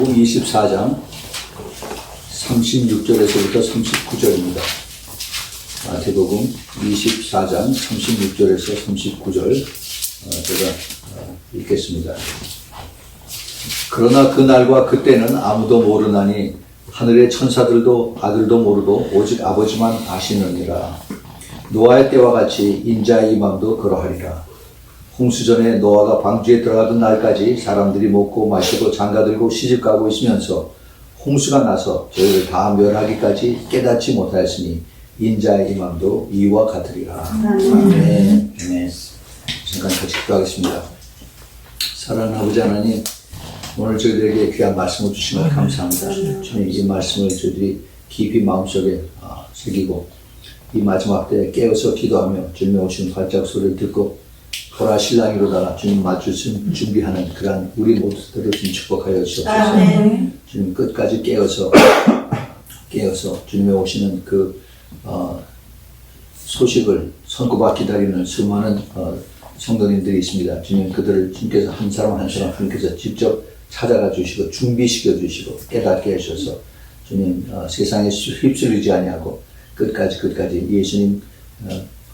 마태복음 24장 36절에서부터 39절입니다. 마태복음 24장 36절에서 39절 제가 읽겠습니다. 그러나 그날과 그때는 아무도 모르나니 하늘의 천사들도 아들도 모르고 오직 아버지만 아시느니라. 노아의 때와 같이 인자의 임함도 그러하리라. 홍수전에 노아가 방주에 들어가던 날까지 사람들이 먹고 마시고 장가들고 시집가고 있으면서 홍수가 나서 저희를 다 멸하기까지 깨닫지 못하였으니 인자의 임함도 이와 같으리라. 아멘. 아멘. 잠깐 같이 기도하겠습니다. 사랑하는 아버지 하나님, 오늘 저희들에게 귀한 말씀을 주신 것 감사합니다. 주님, 이 말씀을 저희들이 깊이 마음속에 새기고 이 마지막 때에 깨어서 기도하며 주님의 오신 발작 소리를 듣고 보라 신랑이로다 주님 맞추신 준비하는 그런 우리 모두들을 좀 축복하여 주옵소서. 주님 끝까지 깨어서 주님의 오시는 그 소식을 손꼽아 기다리는 수많은 성도님들이 있습니다. 주님 그들을 주님께서 한 사람 한 사람 주님께서 직접 찾아가 주시고 준비시켜 주시고 깨닫게 하셔서 주님 세상에 휩쓸리지 아니하고 끝까지 예수님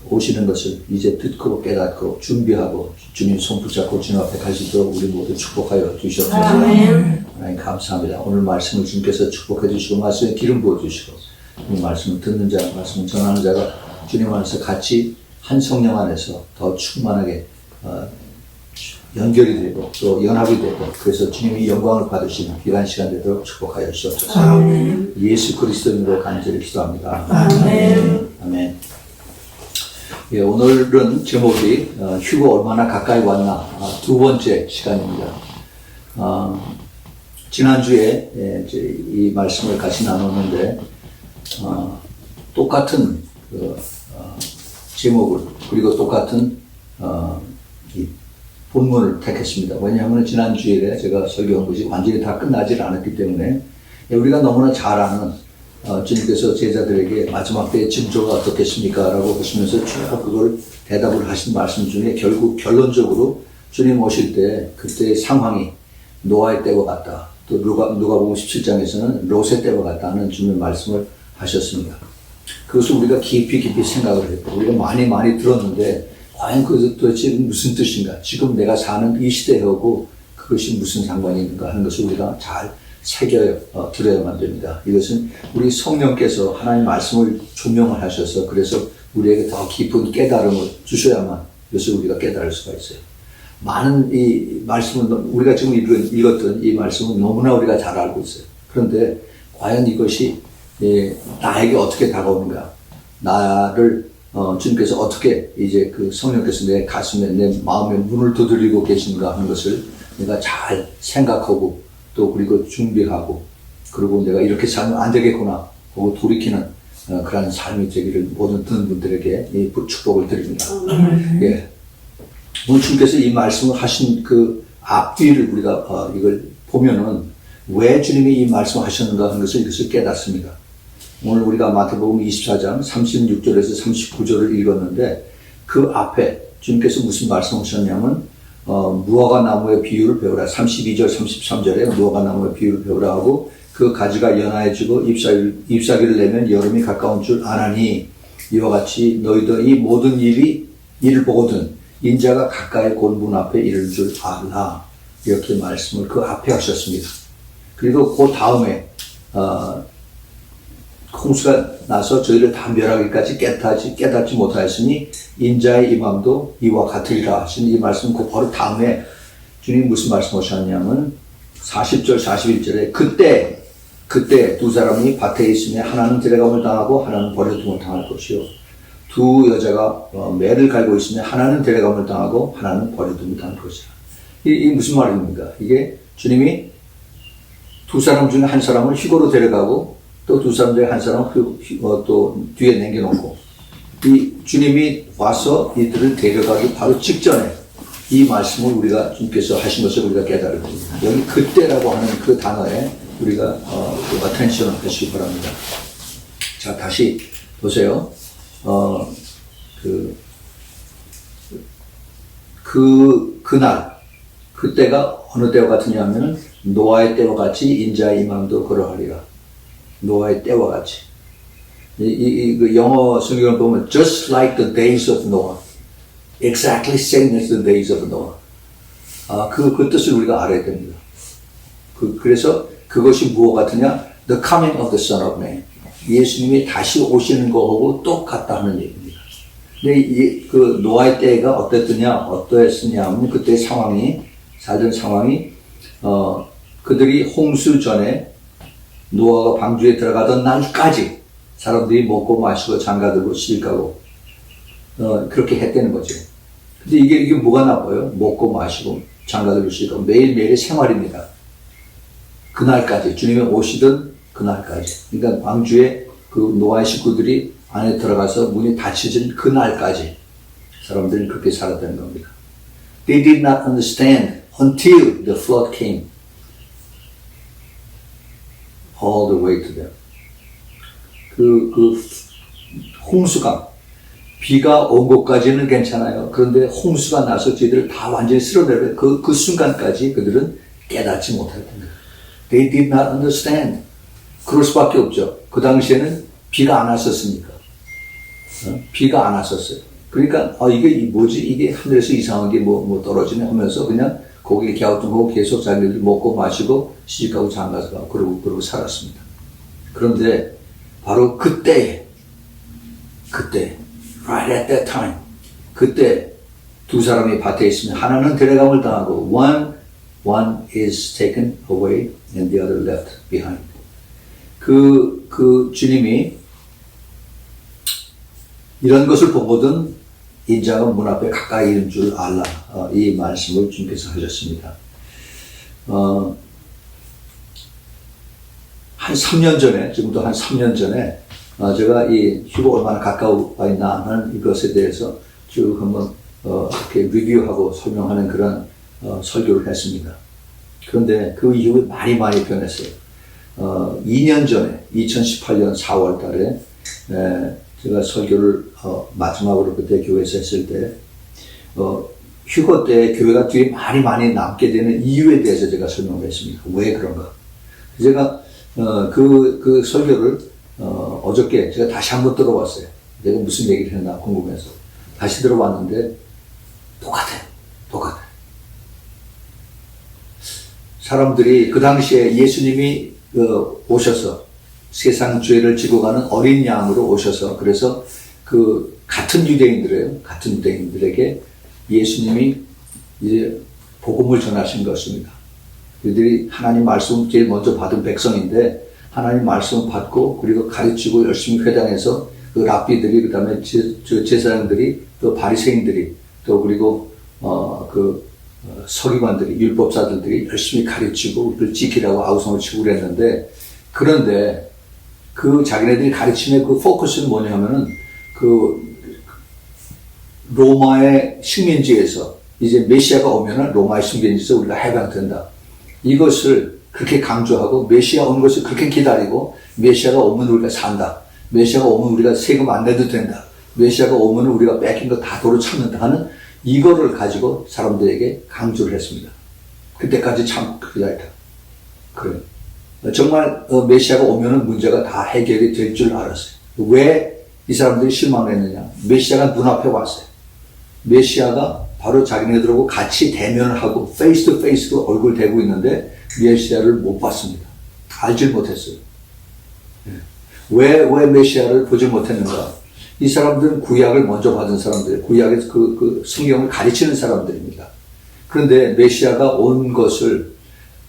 오시는 것을 이제 듣고 깨닫고 준비하고 주님 손 붙잡고 주님 앞에 갈 수 있도록 우리 모두 축복하여 주시옵소서. 하나님 감사합니다. 오늘 말씀을 주님께서 축복해 주시고 말씀에 기름 부어 주시고 이 말씀을 듣는 자, 말씀을 전하는 자가 주님 안에서 같이 한 성령 안에서 더 충만하게 연결이 되고 또 연합이 되고 그래서 주님이 영광을 받으시는 귀한 시간 되도록 축복하여 주옵소서. 예수 그리스도님으로 간절히 기도합니다. 아멘. 아멘. 예, 오늘은 제목이 휴거 얼마나 가까이 왔나 두 번째 시간입니다. 지난주에 이 말씀을 같이 나눴는데 똑같은 제목을 그리고 똑같은 이 본문을 택했습니다. 왜냐하면 지난주에 제가 설교한 것이 완전히 다 끝나지 않았기 때문에 우리가 너무나 잘 아는 주님께서 제자들에게 마지막 때의 징조가 어떻겠습니까? 라고 하시면서 쭉 그걸 대답을 하신 말씀 중에 결국 결론적으로 주님 오실 때 그때의 상황이 노아의 때와 같다. 또 누가복음 17장에서는 롯의 때와 같다는 주님의 말씀을 하셨습니다. 그것을 우리가 깊이 생각을 했고 우리가 많이 들었는데 과연 그것이 도대체 무슨 뜻인가? 지금 내가 사는 이 시대하고 그것이 무슨 상관이 있는가 하는 것을 우리가 잘 새겨 들어야만 됩니다. 이것은 우리 성령께서 하나님 말씀을 조명을 하셔서 그래서 우리에게 더 깊은 깨달음을 주셔야만 이것을 우리가 깨달을 수가 있어요. 많은 이 말씀은 우리가 지금 읽었던 이 말씀은 너무나 우리가 잘 알고 있어요. 그런데 과연 이것이 나에게 어떻게 다가오는가? 나를 주님께서 어떻게 이제 그 성령께서 내 가슴에 내 마음에 문을 두드리고 계신가 하는 것을 내가 잘 생각하고 또 그리고 준비하고 그리고 내가 이렇게 살면 안 되겠구나 하고 돌이키는 그런 삶이 되기를 모든 듣는 분들에게 이 축복을 드립니다. 예. 오늘 주님께서 이 말씀을 하신 그 앞뒤를 우리가 이걸 보면은 왜 주님이 이 말씀을 하셨는가 하는 것을 이것을 깨닫습니다. 오늘 우리가 마태복음 24장 36절에서 39절을 읽었는데 그 앞에 주님께서 무슨 말씀하셨냐면 무화과 나무의 비유를 배우라. 32절 33절에 무화과 나무의 비유를 배우라 하고 그 가지가 연하해지고 잎사귀를 내면 여름이 가까운 줄 아나니 이와 같이 너희도 이 모든 일을 보거든 인자가 가까이 곤분 앞에 이를 줄 알라. 이렇게 말씀을 그 앞에 하셨습니다. 그리고 그 다음에 홍수가 나서 저희를 다 멸하기까지 깨닫지 못하였으니 인자의 임함도 이와 같으리라 하신 이 말씀 그 바로 다음에 주님 무슨 말씀하셨냐면 40절 41절에 그때 두 사람이 밭에 있으며 하나는 데려감을 당하고 하나는 버려둠을 당할 것이요 두 여자가 매를 갈고 있으며 하나는 데려감을 당하고 하나는 버려둠을 당할 것이라. 이 무슨 말입니까? 이게 주님이 두 사람 중에 한 사람을 휴거로 데려가고 또 두 사람 중에 한 사람은 또 뒤에 남겨놓고 이 주님이 와서 이들을 데려가기 바로 직전에 이 말씀을 우리가 주님께서 하신 것을 우리가 깨달을 겁니다. 여기 그때라고 하는 그 단어에 우리가 attention 하시기 바랍니다. 자, 다시 보세요. 그날, 그때가 어느 때와 같으냐 하면은 노아의 때와 같이 인자의 임함도 그러하리라. 노아의 때와 같이. 그 영어 성경을 보면 just like the days of Noah. Exactly same as the days of Noah. 그 뜻을 우리가 알아야 됩니다. 그래서 그것이 무엇 같으냐? The coming of the Son of Man. 예수님이 다시 오시는 거하고 똑같다는 얘기입니다. 근데 그 노아의 때가 어떠했느냐 하면 그때 살던 상황이, 그들이 홍수 전에 노아가 방주에 들어가던 날까지 사람들이 먹고 마시고 장가들고 시집가고, 그렇게 했다는 거죠. 근데 이게 뭐가 나빠요? 먹고 마시고 장가들고 시집가고 매일매일의 생활입니다. 그날까지, 주님이 오시던 그날까지. 그러니까 방주에 그 노아의 식구들이 안에 들어가서 문이 닫혀진 그날까지 사람들은 그렇게 살았다는 겁니다. They did not understand until the flood came all the way to them. 홍수가, 비가 온 곳까지는 괜찮아요. 그런데 홍수가 나서 저희들을 다 완전히 쓸어내려 그 순간까지 그들은 깨닫지 못했던 거예요. They did not understand. 그럴 수밖에 없죠. 그 당시에는 비가 안 왔었으니까. 비가 안 왔었어요. 그러니까, 이게 뭐지? 이게 하늘에서 이상한 게 뭐 떨어지네 하면서 그냥 거기에 갸우뚱하고 계속 자기들 먹고 마시고 시집가고 장가서 가고 그러고 살았습니다. 그런데 바로 그때, right at that time, 그때 두 사람이 밭에 있으면 하나는 데려감을 당하고 one is taken away and the other left behind. 그 주님이 이런 것을 보거든 인자가 문 앞에 가까이 있는 줄 알라. 이 말씀을 주님께서 하셨습니다. 한 3년 전에, 지금도 한 3년 전에, 제가 이 휴가 얼마나 가까워 있나 하는 이것에 대해서 쭉 한번, 이렇게 리뷰하고 설명하는 그런, 설교를 했습니다. 그런데 그 이후에 많이 변했어요. 2년 전에, 2018년 4월 달에, 제가 설교를, 마지막으로 그때 교회에서 했을 때, 휴거 때 교회가 뒤에 많이 남게 되는 이유에 대해서 제가 설명을 했습니다. 왜 그런가? 제가, 그 설교를, 어저께 제가 다시 한번 들어봤어요. 내가 무슨 얘기를 했나 궁금해서. 다시 들어봤는데, 똑같아요. 사람들이 그 당시에 예수님이 오셔서 세상 죄를 지고 가는 어린 양으로 오셔서, 그래서 같은 유대인들에게 예수님이 이제 복음을 전하신 것입니다. 그들이 하나님 말씀 제일 먼저 받은 백성인데, 하나님 말씀 받고, 그리고 가르치고 열심히 회당에서 그 랍비들이, 그 다음에 제사장들이, 또 바리새인들이, 또 그리고, 서기관들이, 율법사들이 열심히 가르치고, 그걸 지키라고 아우성을 치고 그랬는데, 그런데 자기네들이 가르침의 포커스는 뭐냐 하면은, 로마의 식민지에서 이제 메시아가 오면은 로마의 식민지에서 우리가 해방된다. 이것을 그렇게 강조하고, 메시아 오는 것을 그렇게 기다리고, 메시아가 오면 우리가 산다. 메시아가 오면 우리가 세금 안 내도 된다. 메시아가 오면 우리가 뺏긴 거 다 도로 찾는다 하는 이거를 가지고 사람들에게 강조를 했습니다. 그때까지 참 기다렸다. 그래. 정말 메시아가 오면은 문제가 다 해결이 될 줄 알았어요. 왜 이 사람들이 실망을 했느냐? 메시아가 눈앞에 왔어요. 메시아가 바로 자기네들하고 같이 대면을 하고 페이스 투 페이스로 얼굴 대고 있는데 메시아를 못 봤습니다. 알질 못했어요. 왜 메시아를 보지 못했는가? 이 사람들은 구약을 먼저 받은 사람들이에요. 구약의 그 성경을 가르치는 사람들입니다. 그런데 메시아가 온 것을,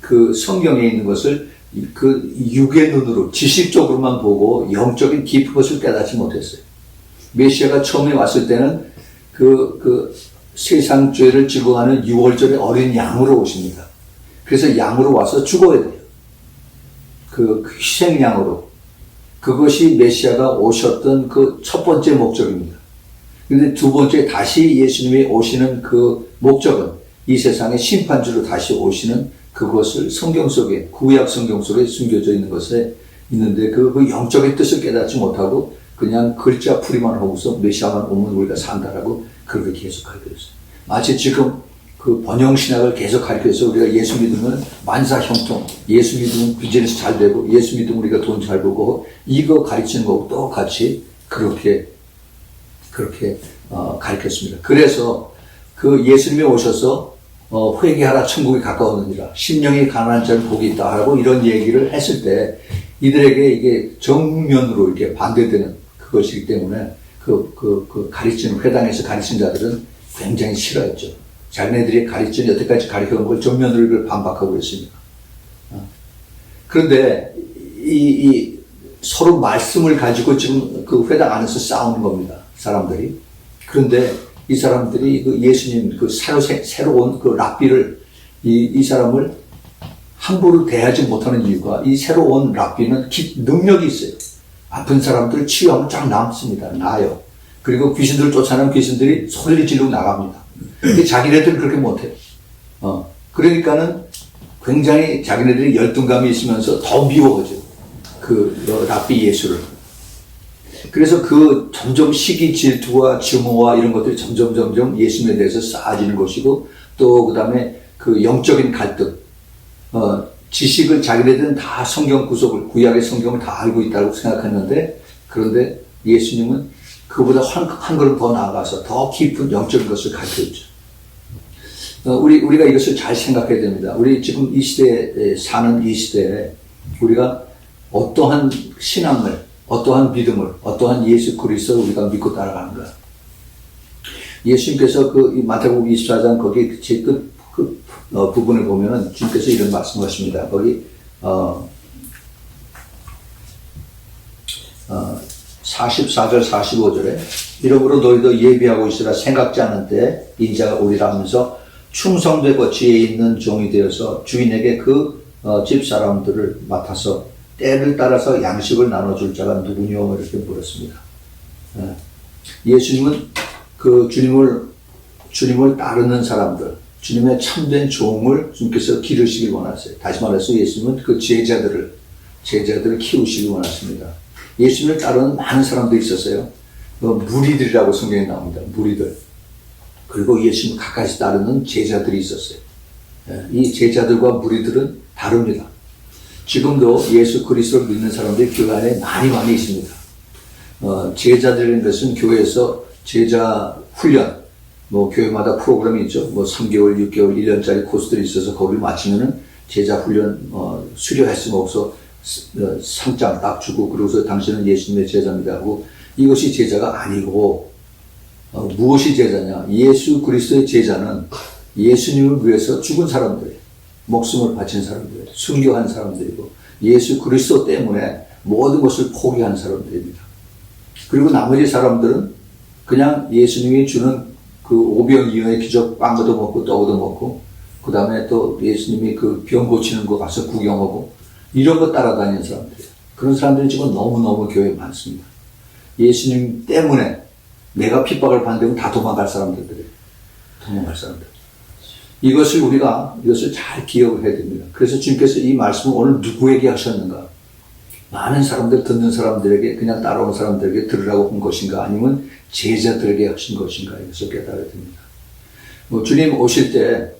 그 성경에 있는 것을 그 육의 눈으로 지식적으로만 보고 영적인 깊은 것을 깨닫지 못했어요. 메시아가 처음에 왔을 때는 그 세상 죄를 지고 가는 6월절의 어린 양으로 오십니다. 그래서 양으로 와서 죽어야 돼요. 그 희생양으로. 그것이 메시아가 오셨던 그 첫 번째 목적입니다. 그런데 두 번째 다시 예수님이 오시는 그 목적은 이 세상의 심판주로 다시 오시는 그것을 성경 속에, 구약 성경 속에 숨겨져 있는 것에 있는데 그 영적인 뜻을 깨닫지 못하고 그냥 글자 풀이만 하고서 메시아만 오면 우리가 산다라고 그렇게 계속 하게 됐어요. 마치 지금 그 번영신학을 계속 가르쳐서 우리가 예수 믿으면 만사 형통, 예수 믿으면 비즈니스 잘 되고, 예수 믿으면 우리가 돈 잘 벌고, 이거 가르치는 거하고 똑같이 그렇게 가르쳤습니다. 그래서 그 예수님이 오셔서 회개하라 천국이 가까웠느니라, 심령이 가난한 자는 복이 있다 하고 이런 얘기를 했을 때 이들에게 이게 정면으로 이렇게 반대되는 그것이기 때문에 그 가르치는, 회당에서 가르친 자들은 굉장히 싫어했죠. 자기네들이 가르친, 여태까지 가르쳐온 걸 정면으로 이걸 반박하고 그랬습니다. 그런데 이 서로 말씀을 가지고 지금 그 회당 안에서 싸우는 겁니다. 사람들이. 그런데 이 사람들이 그 예수님, 그 새로운 그 랍비를, 이 사람을 함부로 대하지 못하는 이유가, 이 새로운 랍비는 능력이 있어요. 아픈 사람들 치유하면 쫙 남습니다. 나아요. 그리고 귀신들을 쫓아내는 귀신들이 소리를 지르고 나갑니다. 근데 자기네들은 그렇게 못해요. 그러니까는 굉장히 자기네들이 열등감이 있으면서 더 미워하죠. 그 랍비 예수를. 그래서 그 점점 시기 질투와 증오와 이런 것들이 점점 예수님에 대해서 쌓아지는 것이고, 또 그 다음에 그 영적인 갈등, 지식을 자기네들은 다 성경 구속을, 구약의 성경을 다 알고 있다고 생각했는데, 그런데 예수님은 그보다 한 걸음 더 나아가서 더 깊은 영적인 것을 가르쳐주죠. 우리가 이것을 잘 생각해야 됩니다. 우리 지금 이 시대에 사는 이 시대에 우리가 어떠한 신앙을, 어떠한 믿음을, 어떠한 예수 그리스도를 우리가 믿고 따라가는가. 예수님께서 그 마태복음 24장 거기 제 끝 부분을 보면은 주님께서 이런 말씀하십니다. 거기 44절 45절에 이러므로 너희도 예비하고 있으라. 생각지 않은 때 인자가 오리라 하면서 충성되고 지혜 있는 종이 되어서 주인에게 그 집사람들을 맡아서 때를 따라서 양식을 나눠줄 자가 누구뇨? 이렇게 물었습니다. 예수님은 그 주님을 따르는 사람들, 주님의 참된 종을 주님께서 기르시길 원하세요. 다시 말해서 예수님은 그 제자들을 키우시길 원하십니다. 예수님을 따르는 많은 사람들이 있었어요. 무리들이라고 성경에 나옵니다. 무리들. 그리고 예수님을 가까이서 따르는 제자들이 있었어요. 이 제자들과 무리들은 다릅니다. 지금도 예수 그리스도를 믿는 사람들이 교회 안에 많이 있습니다. 제자들인 것은 교회에서 제자 훈련, 교회마다 프로그램이 있죠. 3개월, 6개월, 1년짜리 코스들이 있어서 거기를 마치면은 제자 훈련, 수료했으면 없어 상장 딱 주고, 그러고서 당신은 예수님의 제자입니다 하고, 이것이 제자가 아니고, 무엇이 제자냐? 예수 그리스도의 제자는 예수님을 위해서 죽은 사람들이에요. 목숨을 바친 사람들이에요. 순교한 사람들이고, 예수 그리스도 때문에 모든 것을 포기한 사람들입니다. 그리고 나머지 사람들은 그냥 예수님이 주는 그 오병이어의 기적, 빵 얻어 먹고 떡 얻어 먹고, 그 다음에 또 예수님이 그 병 고치는 거 가서 구경하고, 이런 거 따라다니는 사람들이에요. 그런 사람들이 지금 너무너무 교회에 많습니다. 예수님 때문에 내가 핍박을 받는다면 다 도망갈 사람들이에요. 도망갈 사람들. 이것을 잘 기억을 해야 됩니다. 그래서 주님께서 이 말씀을 오늘 누구에게 하셨는가? 많은 사람들, 듣는 사람들에게, 그냥 따라온 사람들에게 들으라고 한 것인가? 아니면 제자들에게 하신 것인가? 이것을 깨달아야 됩니다. 주님 오실 때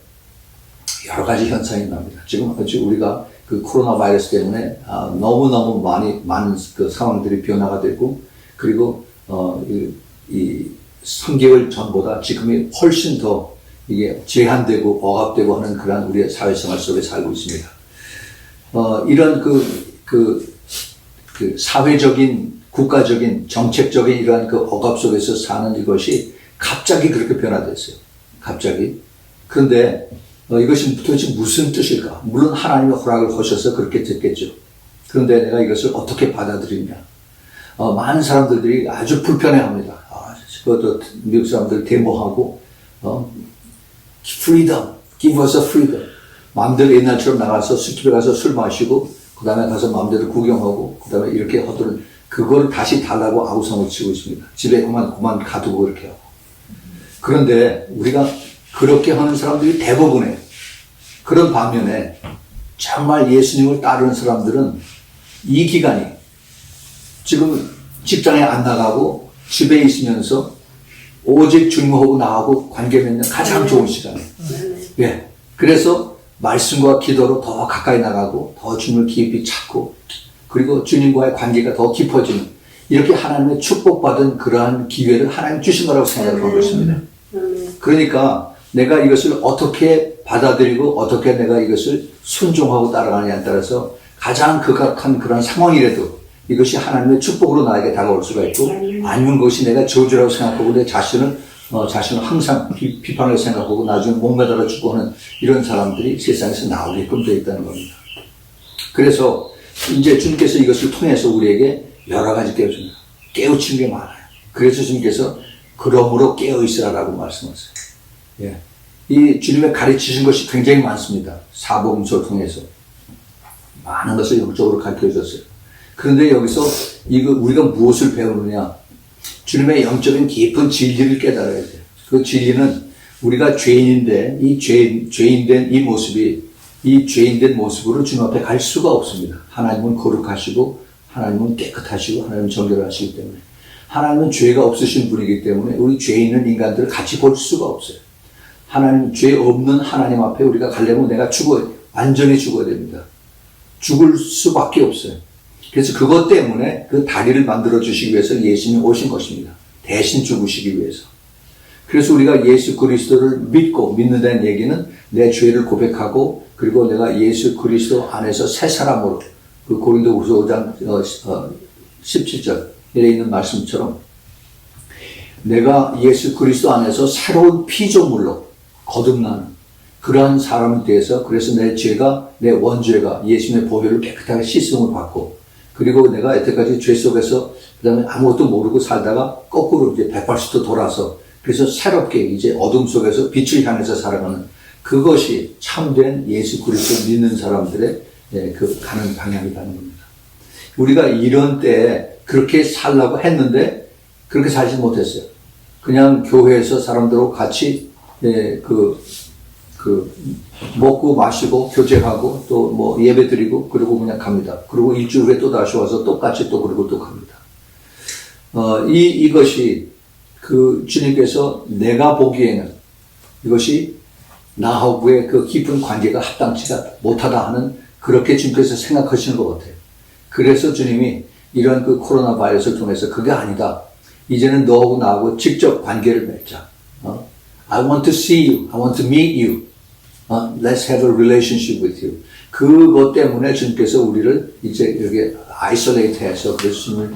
여러 가지 현상이 납니다. 지금 우리가 그 코로나 바이러스 때문에 너무너무 많은 그 상황들이 변화가 되고, 그리고 이 3개월 전보다 지금이 훨씬 더 이게 제한되고 억압되고 하는 그런 우리의 사회생활 속에 살고 있습니다. 이런 그 사회적인, 국가적인, 정책적인 이러한 그 억압 속에서 사는 이것이 갑자기 그렇게 변화됐어요. 갑자기. 그런데 이것이 도대체 무슨 뜻일까? 물론 하나님의 허락을 하셔서 그렇게 됐겠죠. 그런데 내가 이것을 어떻게 받아들이냐? 많은 사람들이 아주 불편해합니다. 그것도 미국 사람들 데모하고, freedom, give us a freedom. 마음대로 옛날처럼 나가서 술집에 가서 술 마시고, 그 다음에 가서 마음대로 구경하고, 그 다음에 이렇게 하도록, 그걸 다시 달라고 아우성을 치고 있습니다. 집에 그만 가두고 이렇게 하고. 그런데 우리가 그렇게 하는 사람들이 대부분이에요. 그런 반면에 정말 예수님을 따르는 사람들은 이 기간이 지금 직장에 안 나가고 집에 있으면서 오직 주님하고 나하고 관계 맺는 가장 좋은 시간이에요. 예. 그래서 말씀과 기도로 더 가까이 나가고 더 주님을 깊이 찾고 그리고 주님과의 관계가 더 깊어지는 이렇게 하나님의 축복받은 그러한 기회를 하나님 주신 거라고 생각하고 있습니다. 그러니까 내가 이것을 어떻게 받아들이고 어떻게 내가 이것을 순종하고 따라가느냐에 따라서 가장 극악한 그런 상황이라도 이것이 하나님의 축복으로 나에게 다가올 수가 있고 아니면 그것이 내가 저주라고 생각하고 내 자신을 항상 비판을 생각하고 나중에 목매달아 죽고 하는 이런 사람들이 세상에서 나오게끔 되어 있다는 겁니다. 그래서 이제 주님께서 이것을 통해서 우리에게 여러 가지 깨우치는 게 많아요. 그래서 주님께서 그러므로 깨어있으라라고 말씀하세요. 예. 이 주님의 가르치신 것이 굉장히 많습니다. 사복음서를 통해서 많은 것을 영적으로 가르쳐 주셨어요. 그런데 여기서 우리가 무엇을 배우느냐? 주님의 영적인 깊은 진리를 깨달아야 돼요. 그 진리는 우리가 죄인인데 이 죄인된 이 모습이 이 죄인된 모습으로 주님 앞에 갈 수가 없습니다. 하나님은 거룩하시고 하나님은 깨끗하시고 하나님은 정결하시기 때문에 하나님은 죄가 없으신 분이기 때문에 우리 죄 있는 인간들을 같이 볼 수가 없어요. 하나님 죄 없는 하나님 앞에 우리가 가려면 내가 완전히 죽어야 됩니다. 죽을 수밖에 없어요. 그래서 그것 때문에 그 다리를 만들어 주시기 위해서 예수님이 오신 것입니다. 대신 죽으시기 위해서. 그래서 우리가 예수 그리스도를 믿는다는 얘기는 내 죄를 고백하고 그리고 내가 예수 그리스도 안에서 새 사람으로 그 고린도후서 5장 17절에 있는 말씀처럼 내가 예수 그리스도 안에서 새로운 피조물로 거듭나는 그러한 사람에 대해서 그래서 내 죄가 내 원죄가 예수님의 보혈을 깨끗하게 씻음을 받고 그리고 내가 여태까지 죄 속에서 그 다음에 아무것도 모르고 살다가 거꾸로 이제 180도 돌아서 그래서 새롭게 이제 어둠 속에서 빛을 향해서 살아가는 그것이 참된 예수 그리스도 믿는 사람들의 그 가는 방향이라는 겁니다. 우리가 이런 때에 그렇게 살라고 했는데 그렇게 살지 못했어요. 그냥 교회에서 사람들하고 같이 먹고 마시고 교제하고 또 뭐 예배 드리고 그리고 그냥 갑니다. 그리고 일주일 후에 또 다시 와서 똑같이 또 그러고 또 갑니다. 이것이 그 주님께서 내가 보기에는 이것이 나하고의 그 깊은 관계가 합당치가 못하다 하는 그렇게 주님께서 생각하시는 것 같아요. 그래서 주님이 이런 그 코로나 바이러스를 통해서 그게 아니다. 이제는 너하고 나하고 직접 관계를 맺자. I want to see you. I want to meet you. Let's have a relationship with you. 그것 때문에 주님께서 우리를 이제 이렇게 아이솔레이트 해서 그래서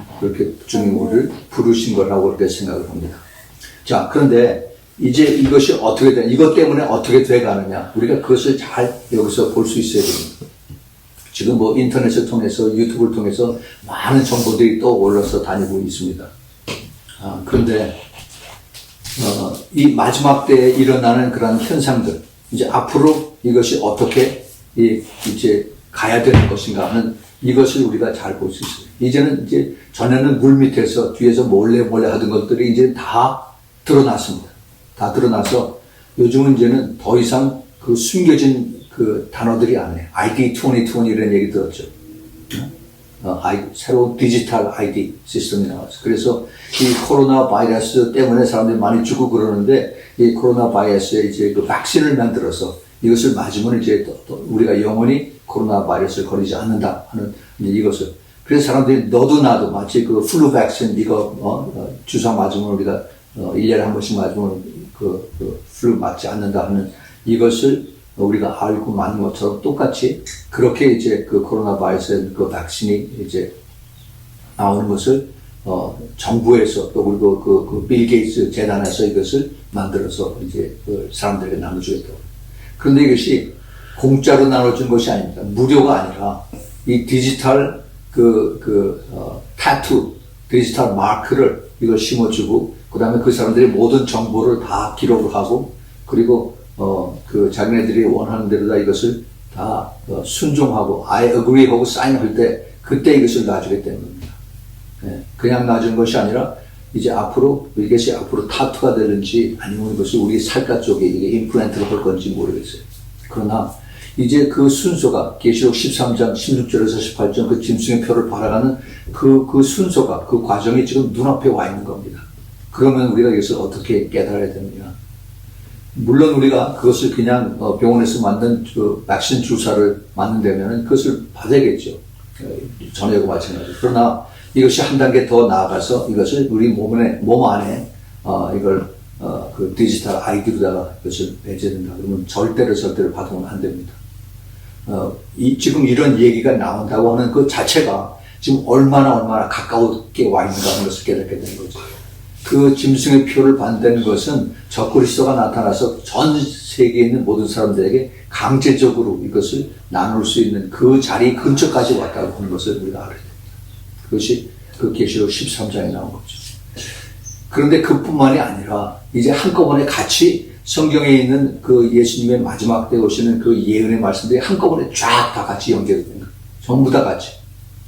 주님 우리를 부르신 거라고 그렇게 생각을 합니다. 자, 그런데 이제 이것이 어떻게 되냐, 이것 때문에 어떻게 돼 가느냐, 우리가 그것을 잘 여기서 볼 수 있어야 됩니다. 지금 뭐 인터넷을 통해서 유튜브를 통해서 많은 정보들이 또 올라서 다니고 있습니다. 그런데 이 마지막 때에 일어나는 그런 현상들, 이제 앞으로 이것이 어떻게 이제 가야 되는 것인가 하는 이것을 우리가 잘 볼 수 있어요. 이제는 이제 전에는 물 밑에서 뒤에서 몰래 하던 것들이 이제 다 드러났습니다. 다 드러나서 요즘은 이제는 더 이상 그 숨겨진 그 단어들이 아니에요. ID 2020 이런 얘기 들었죠. 새로운 디지털 ID 시스템이 나왔어요. 그래서 이 코로나 바이러스 때문에 사람들이 많이 죽고 그러는데 이 코로나 바이러스에 이제 그 백신을 만들어서 이것을 맞으면 이제 또 우리가 영원히 코로나 바이러스를 걸리지 않는다 하는 이것을. 그래서 사람들이 너도 나도 마치 그 플루 백신 이거 주사 맞으면 우리가 1년에 한 번씩 맞으면 그 플루 맞지 않는다 하는 이것을 우리가 알고 맞는 것처럼 똑같이 그렇게 이제 그 코로나 바이러스 그 백신이 이제 나오는 것을 정부에서 또 그리고 그 빌 게이츠 재단에서 이것을 만들어서 이제 그 사람들에게 나눠주겠다고. 그런데 이것이 공짜로 나눠준 것이 아닙니다. 무료가 아니라 이 디지털 타투, 디지털 마크를 이걸 심어주고 그 다음에 그 사람들이 모든 정보를 다 기록을 하고 그리고 그 자기네들이 원하는 대로 다 이것을 다 순종하고 I agree 하고 사인할 때 그때 이것을 놔주겠다는 겁니다. 그냥 놔주는 것이 아니라 이제 앞으로 이것이 앞으로 타투가 되는지 아니면 이것이 우리 살갗 쪽에 이게 임플란트를 할 건지 모르겠어요. 그러나 이제 그 순서가 계시록 13장 16절에서 18절 그 짐승의 표를 바라가는 그 순서가 그 과정이 지금 눈앞에 와 있는 겁니다. 그러면 우리가 이것을 어떻게 깨달아야 되느냐? 물론 우리가 그것을 그냥 병원에서 만든 그 백신 주사를 맞는다면 그것을 받아야겠죠. 전에하고 마찬가지로. 그러나 이것이 한 단계 더 나아가서 이것을 우리 몸 안에 이걸 그 디지털 아이디로다가 이것을 배제된다. 그러면 절대로 받으면 안 됩니다. 지금 이런 얘기가 나온다고 하는 그 자체가 지금 얼마나 가까웠게 와 있는가 하는 것을 깨닫게 되는 거죠. 그 짐승의 표를 받는 것은 적그리스도가 나타나서 전 세계에 있는 모든 사람들에게 강제적으로 이것을 나눌 수 있는 그 자리 근처까지 왔다고 하는 것을 우리가 알아야 됩니다. 그것이 그 계시록 13장에 나온 거죠. 그런데 그뿐만이 아니라 이제 한꺼번에 같이 성경에 있는 그 예수님의 마지막 때 오시는 그 예언의 말씀들이 한꺼번에 쫙 다 같이 연결이 되는 거예요. 전부 다 같이.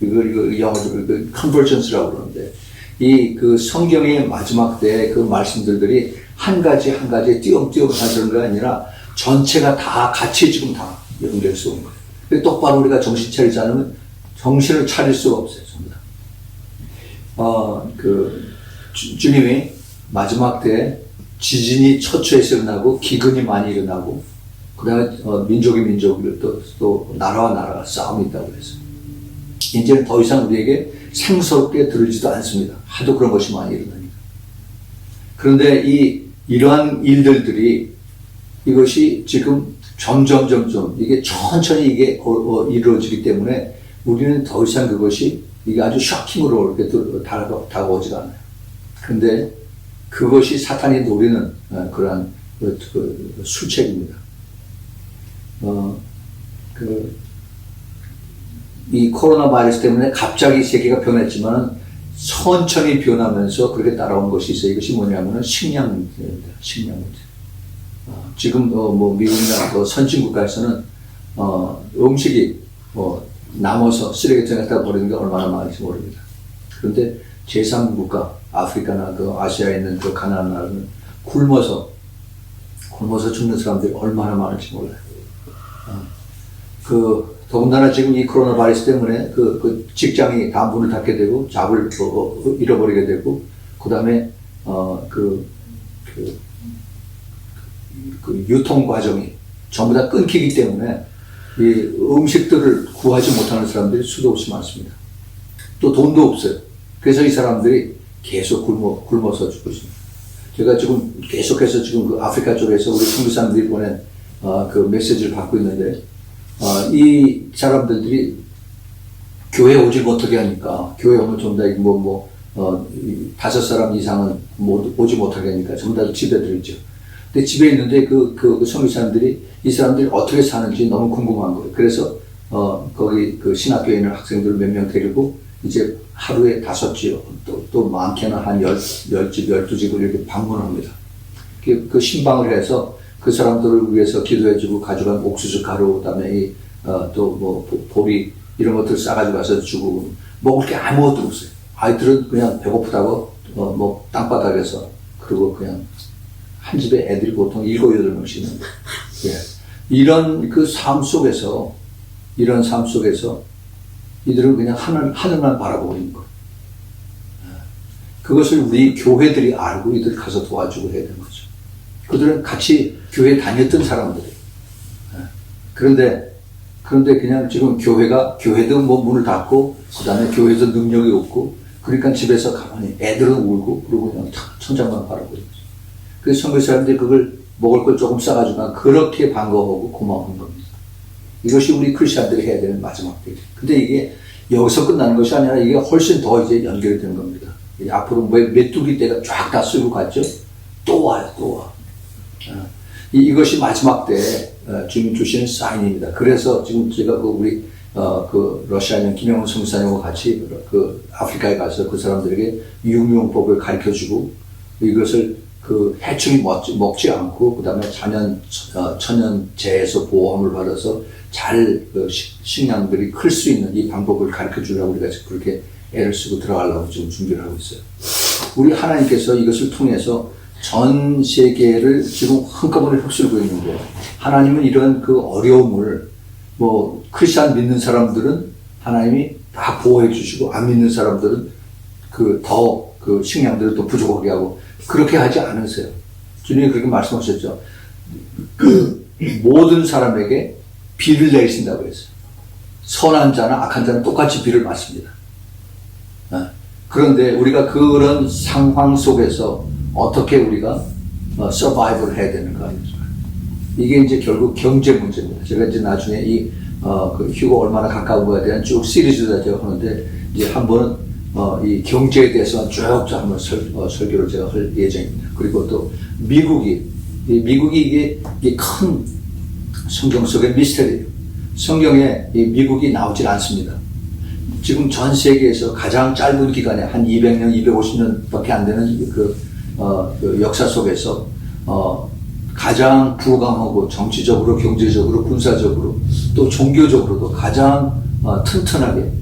이걸 영어로 컨버전스라고 그러는데 이 그 성경의 마지막 때 그 말씀들이 한 가지 띄엄띄엄 하는 게 아니라 전체가 다 같이 지금 다 연결해서 온 거예요. 똑바로 우리가 정신 차리지 않으면 정신을 차릴 수가 없어요. 전부 다. 주님이 마지막 때 지진이 처처에서 일어나고 기근이 많이 일어나고 그 다음에 민족이 또 나라가 싸움이 있다고 그래서 이제는 더 이상 우리에게 생소롭게 들리지도 않습니다. 하도 그런 것이 많이 일어나니까. 그런데 이러한 일들이 이것이 지금 점점 이게 천천히 이게 이루어지기 때문에 우리는 더 이상 그것이 이게 아주 쇼킹으로 이렇게 다가오지가 않아요. 그런데 그것이 사탄이 노리는 그러한 술책입니다. 이 코로나 바이러스 때문에 갑자기 세계가 변했지만 천천히 변하면서 그렇게 따라온 것이 있어요. 이것이 뭐냐면은 식량 문제입니다. 식량 문제. 지금 미국이나 선진 국가에서는 음식이 남아서 쓰레기통에다 버리는 게 얼마나 많은지 모릅니다. 그런데 제3 국가, 아프리카나 그 아시아에 있는 그 가난한 나라는 굶어서 죽는 사람들이 얼마나 많을지 몰라요. 더군다나 지금 이 코로나 바이러스 때문에 그 직장이 다 문을 닫게 되고 잡을 잃어버리게 되고 그 다음에 그 유통 과정이 전부 다 끊기기 때문에 이 음식들을 구하지 못하는 사람들이 수도 없이 많습니다. 또 돈도 없어요. 그래서 이 사람들이 계속 굶어서 죽고 있습니다. 제가 지금 계속해서 지금 그 아프리카 쪽에서 우리 선교사님들이 보낸 그 메시지를 받고 있는데 이 사람들이 교회 오지 못하게 하니까 교회 오면 전부 다 5사람 이상은 오지 못하게 하니까 전부 다 집에 들어있죠. 근데 집에 있는데 그 선교사님들이 이 사람들이 어떻게 사는지 너무 궁금한 거예요. 그래서 거기 그 신학교에 있는 학생들 몇 명 데리고 이제 하루에 5집 또 많게는 한 10집, 12집을 이렇게 방문합니다. 그 신방을 해서 그 사람들을 위해서 기도해주고 가져간 옥수수 가루, 그 다음에 보리 이런 것들 싸가지고 와서 주고 먹을 게 아무것도 없어요. 아이들은 그냥 배고프다고 땅바닥에서 그리고 그냥 한 집에 애들이 보통 7, 8명씩 있는 거예요. 예. 이런 그 삶 속에서 이들은 그냥 하늘만 바라보고 있는 거예요. 그것을 우리 교회들이 알고 이들 가서 도와주고 해야 되는 거죠. 그들은 같이 교회 다녔던 사람들이에요. 그런데 그냥 지금 교회도 문을 닫고, 그 다음에 교회도 능력이 없고, 그러니까 집에서 가만히 애들은 울고, 그리고 그냥 천장만 바라보고 있죠. 그래서 선교사님들이 그걸 먹을 걸 조금 싸가지고 그렇게 반가워하고 고마운 겁니다. 이것이 우리 크리스천들이 해야 되는 마지막 때예요. 근데 이게 여기서 끝나는 것이 아니라 이게 훨씬 더 이제 연결이 되는 겁니다. 앞으로 메뚜기 떼가 쫙 다 쓰고 갔죠? 또 와요. 이것이 마지막 때 주님 주시는 사인입니다. 그래서 지금 제가 우리 러시아 있는 김영훈 선교사님과 같이 아프리카에 가서 그 사람들에게 유명법을 가르쳐주고 이것을 해충이 먹지 않고 그다음에 천연재해에서 보호함을 받아서 잘 식량들이 클 수 있는 이 방법을 가르쳐주려고 우리가 그렇게 애를 쓰고 들어가려고 지금 준비를 하고 있어요. 우리 하나님께서 이것을 통해서 전 세계를 지금 한꺼번에 휩쓸고 있는 거예요. 하나님은 이런 그 어려움을 크리스찬 믿는 사람들은 하나님이 다 보호해 주시고 안 믿는 사람들은 더 식량들을 또 부족하게 하고 그렇게 하지 않으세요. 주님이 그렇게 말씀하셨죠. 그 모든 사람에게 비를 내리신다고 했어요. 선한 자나 악한 자는 똑같이 비를 맞습니다. 그런데 우리가 그런 상황 속에서 어떻게 우리가 서바이브를 해야 되는가. 이게 이제 결국 경제 문제입니다. 제가 이제 나중에 그 휴거 얼마나 가까운 거에 대한 쭉 시리즈를 제가 하는데, 이제 한 번은 이 경제에 대해서 쭉 한번 설교를 제가 할 예정입니다. 그리고 또 미국이 이게 큰 성경 속의 미스터리예요. 성경에 이 미국이 나오질 않습니다. 지금 전 세계에서 가장 짧은 기간에 한 200년, 250년밖에 안 되는 그 역사 속에서 가장 부강하고 정치적으로, 경제적으로, 군사적으로, 또 종교적으로도 가장 튼튼하게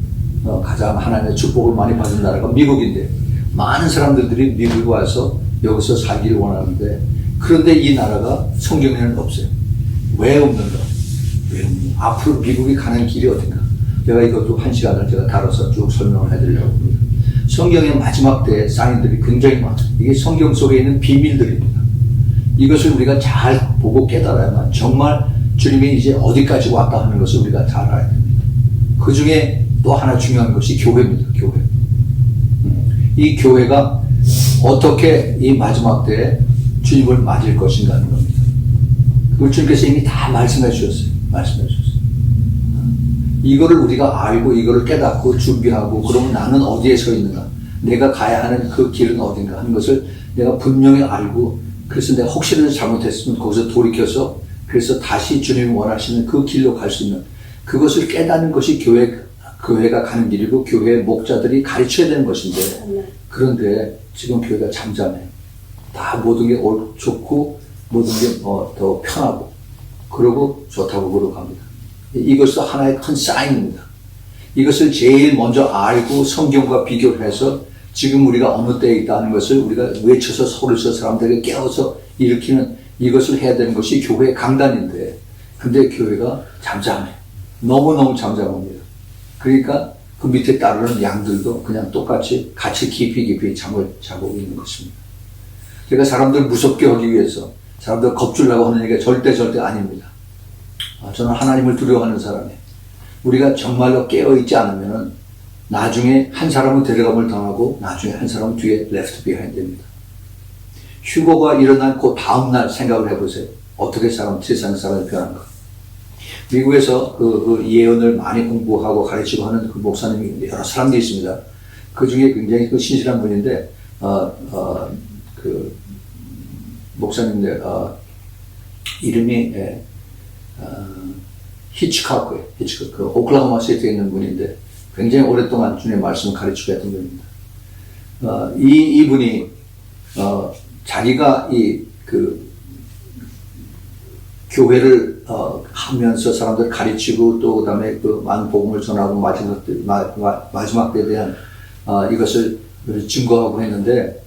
가장 하나님의 축복을 많이 받은 나라가 미국인데, 많은 사람들이 미국에 와서 여기서 살기를 원하는데, 그런데 이 나라가 성경에는 없어요. 왜 없는가? 앞으로 미국이 가는 길이 어딘가? 제가 이것도 한 시간을 제가 다뤄서 쭉 설명을 해드리려고 합니다. 성경의 마지막 때의 사인들이 굉장히 많아요. 이게 성경 속에 있는 비밀들입니다. 이것을 우리가 잘 보고 깨달아야만 정말 주님이 이제 어디까지 왔다 하는 것을 우리가 잘 알아야 됩니다. 그 중에 또 하나 중요한 것이 교회입니다. 교회. 이 교회가 어떻게 이 마지막 때에 주님을 맞을 것인가 하는 겁니다. 그걸 주님께서 이미 다 말씀해 주셨어요. 이거를 우리가 알고 이거를 깨닫고 준비하고, 그러면 나는 어디에 서 있는가, 내가 가야 하는 그 길은 어딘가 하는 것을 내가 분명히 알고, 그래서 내가 혹시라도 잘못했으면 거기서 돌이켜서 그래서 다시 주님이 원하시는 그 길로 갈 수 있는, 그것을 깨닫는 것이 교회가 가는 길이고 교회 목자들이 가르쳐야 되는 것인데, 그런데 지금 교회가 잠잠해요. 다 모든 게 좋고 모든 게 더 편하고 그러고 좋다고 그러고 갑니다. 이것도 하나의 큰 사인입니다. 이것을 제일 먼저 알고 성경과 비교를 해서 지금 우리가 어느 때에 있다는 것을 우리가 외쳐서 소리쳐 사람들에게 깨워서 일으키는, 이것을 해야 되는 것이 교회의 강단인데, 근데 교회가 잠잠해요. 너무너무 잠잠합니다. 그러니까 그 밑에 따르는 양들도 그냥 똑같이 같이 깊이 잠을 자고 있는 것입니다. 제가 사람들 무섭게 하기 위해서 사람들 겁주려고 하는 얘기가 절대 아닙니다. 저는 하나님을 두려워하는 사람이에요. 우리가 정말로 깨어있지 않으면 나중에 한 사람은 데려감을 당하고 나중에 한 사람은 뒤에 left behind 됩니다. 휴거가 일어난 그 다음날 생각을 해보세요. 어떻게 세상 사람이 변한가. 미국에서 그 예언을 많이 공부하고 가르치고 하는 그 목사님이 여러 사람들이 있습니다. 그 중에 굉장히 그 신실한 분인데, 그 목사님들 이름이 히치카크예요. 그 오클라호마 스테이트에 있는 분인데 굉장히 오랫동안 주님의 말씀을 가르치고 했던 분입니다. 이분이 자기가 그 교회를 하면서 사람들 가르치고, 또 그다음에 그 많은 복음을 전하고 마지막 때에 대한 이것을 증거하고 했는데,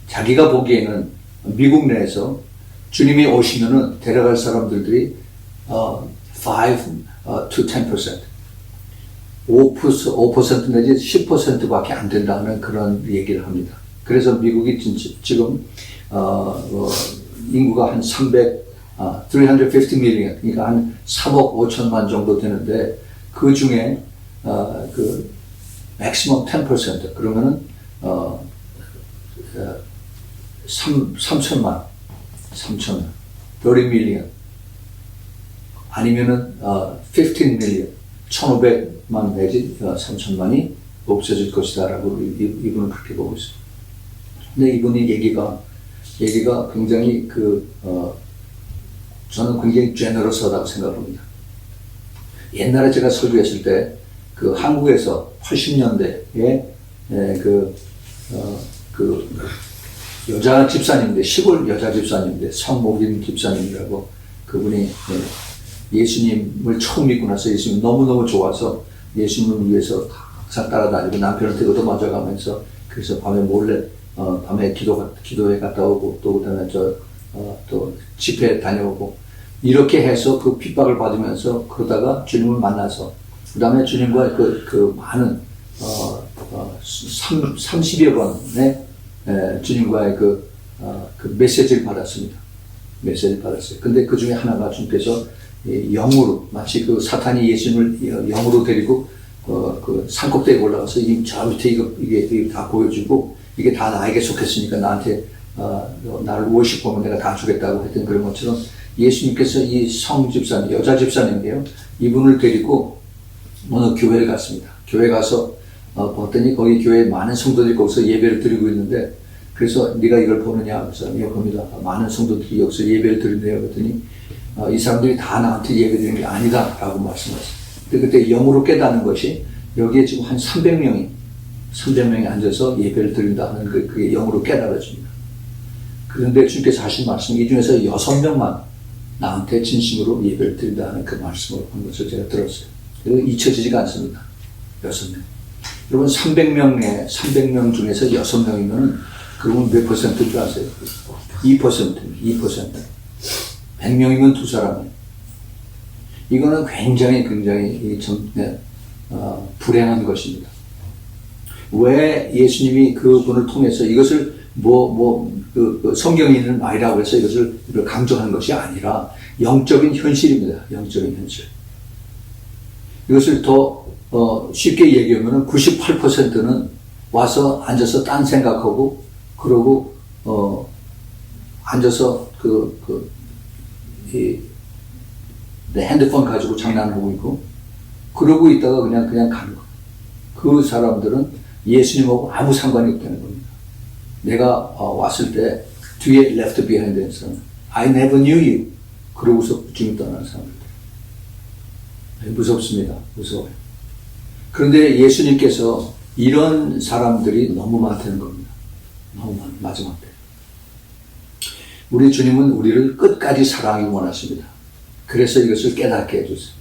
자기가 보기에는 미국 내에서 주님이 오시면은 데려갈 사람들이 5 to 10%, 5% 내지 10%밖에 안 된다는 그런 얘기를 합니다. 그래서 미국이 지금 인구가 한 350 million, 그러니까 한 3억 5천만 정도 되는데, 그 중에 그 maximum 10%, 그러면은 3천만, 30 million, 아니면은 15 million, 1,500만 내지 3천만이 없어질 것이다라고 이분은 그렇게 보고 있어요. 근데 이분이 얘기가 굉장히 저는 굉장히 제너러스하다고 생각합니다. 옛날에 제가 설교했을 때 그 한국에서 80년대에 그 여자 집사님인데, 시골 여자 집사님인데, 성목인 집사님이라고, 그분이 예수님을 처음 믿고 나서 예수님 너무너무 좋아서 예수님을 위해서 항상 따라다니고 남편한테 얻어맞아가면서, 그래서 밤에 몰래 밤에 기도회 갔다 오고, 또 그다음에 또 집회 다녀오고, 이렇게 해서 그 핍박을 받으면서 그러다가 주님을 만나서, 그 다음에 주님과 그 많은 30여 번의 주님과의 그 메시지를 받았습니다. 메시지를 받았어요. 근데 그 중에 하나가 주님께서 영으로, 마치 그 사탄이 예수님을 영으로 데리고 그 산꼭대기에 올라가서 저 밑에 이게 다 보여주고 이게 다 나에게 속했으니까 나한테 나를 워십하면 내가 다 주겠다고 했던 그런 것처럼 예수님께서 이 성집사님, 여자 집사님인데요. 이분을 데리고 어느 교회를 갔습니다. 교회 가서 봤더니 거기 교회에 많은 성도들이 거기서 예배를 드리고 있는데 그래서 네가 이걸 보느냐? 그래서 예, 봅니다. 많은 성도들이 여기서 예배를 드린대요. 그랬더니 이 사람들이 다 나한테 예배 드리는 게 아니다 라고 말씀하셨어요. 근데 그때 영으로 깨닫는 것이 여기에 지금 한 300명이 앉아서 예배를 드린다 하는 그게 영으로 깨달아집니다. 그런데 주님께서 하신 말씀, 이 중에서 6명만 나한테 진심으로 예배를 드린다 하는 그 말씀을 한 것을 제가 들었어요. 그리고 잊혀지지가 않습니다. 6명. 여러분 300명 중에서 6명이면 그러면 몇 퍼센트인 줄 아세요? 2%. 100명이면 2사람이에요. 이거는 굉장히 불행한 것입니다. 왜 예수님이 그분을 통해서 이것을 성경에 있는 말이라고 해서 이것을 강조하는 것이 아니라 영적인 현실입니다. 영적인 현실. 이것을 더 쉽게 얘기하면 98%는 와서 앉아서 딴 생각하고 그러고 앉아서 내 핸드폰 가지고 장난하고 있고 그러고 있다가 그냥 가는 거. 그 사람들은 예수님하고 아무 상관이 없다는 겁니다. 내가 왔을 때 뒤에 left behind 된 사람, I never knew you. 그러고서 주님 떠나는 사람들. 무섭습니다. 무서워요. 그런데 예수님께서 이런 사람들이 너무 많다는 겁니다. 너무 많은 마지막 때. 우리 주님은 우리를 끝까지 사랑하기 원하십니다. 그래서 이것을 깨닫게 해주세요.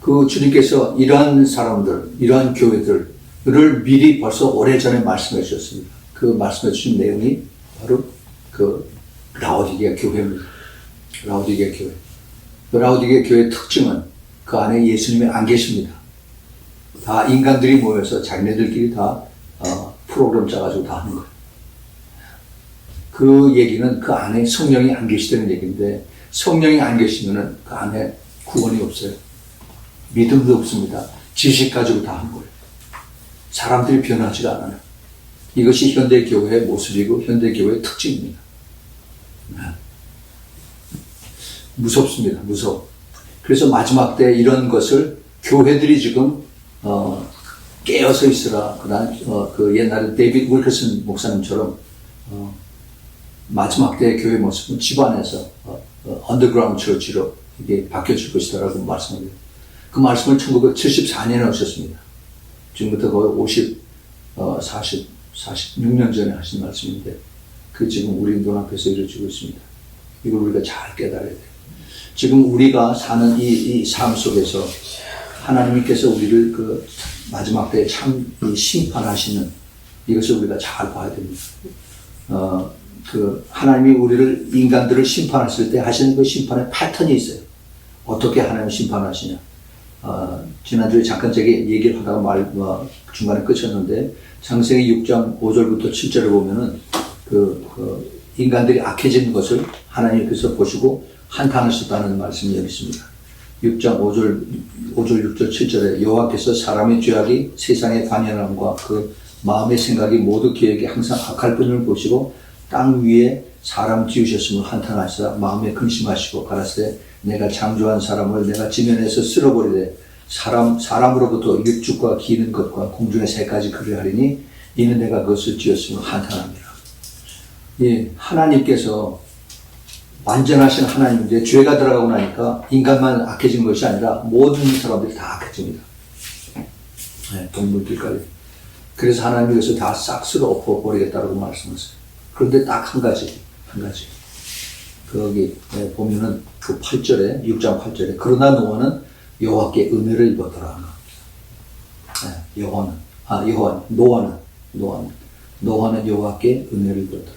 그 주님께서 이러한 사람들, 이러한 교회들을 미리 벌써 오래전에 말씀해 주셨습니다. 그 말씀해 주신 내용이 바로 그 라오디게아 교회입니다. 라오디게아 교회. 그 라오디게아 교회의 특징은 그 안에 예수님이 안 계십니다. 다 인간들이 모여서 자기네들끼리 다 프로그램 짜가지고 다 하는 거예요. 그 얘기는 그 안에 성령이 안 계시다는 얘기인데 성령이 안 계시면은 그 안에 구원이 없어요. 믿음도 없습니다. 지식 가지고 다 한 거예요. 사람들이 변하지가 않아요. 이것이 현대교회의 모습이고 현대교회의 특징입니다. 무섭습니다. 무서워. 그래서 마지막 때 이런 것을 교회들이 지금 깨어서 있으라. 그 옛날에 데이비드 윌커슨 목사님처럼 마지막 때 교회 모습은 집안에서 언더그라운드 처치로 이게 바뀌어질 것이다라고 말씀합니다. 그 말씀을 1974년에 하셨습니다. 지금부터 거의 46년 전에 하신 말씀인데 그 지금 우리 눈앞에서 이루어지고 있습니다. 이걸 우리가 잘 깨달아야 돼요. 지금 우리가 사는 이 삶 속에서 하나님께서 우리를 그 마지막 때에 참 심판하시는 이것을 우리가 잘 봐야 됩니다. 그 하나님이 우리를 인간들을 심판하실 때 하시는 그 심판의 패턴이 있어요. 어떻게 하나님 심판하시냐? 지난주에 잠깐 제가 얘기를 하다가 중간에 끝이었는데 창세기 6장 5절부터 7절을 보면은 인간들이 악해진 것을 하나님께서 보시고 한탄하셨다는 말씀이 여기 있습니다. 6장 5절 6절 7절에 여호와께서 사람의 죄악이 세상의 관연함과 그 마음의 생각이 모두 그에게 항상 악할 뿐을 보시고 땅 위에 사람 지으셨음을 한탄하시다 마음에 근심하시고 가라사대 내가 창조한 사람을 내가 지면에서 쓸어버리되 사람으로부터 육축과 기는 것과 공중의 새까지 그리 하리니 이는 내가 그것을 지었음을 한탄합니다. 예, 하나님께서 완전하신 하나님인데 죄가 들어가고 나니까 인간만 악해진 것이 아니라 모든 사람들이 다 악해집니다. 네, 동물들까지. 그래서 하나님이 그것을 다 싹 쓸어 엎어버리겠다고 말씀하셨어요. 그런데 딱 한 가지. 거기 보면은 그 8절에 6장 8절에 그러나 노아는 여호와께 은혜를 입었더라. 노아는 여호와께 은혜를 입었더라.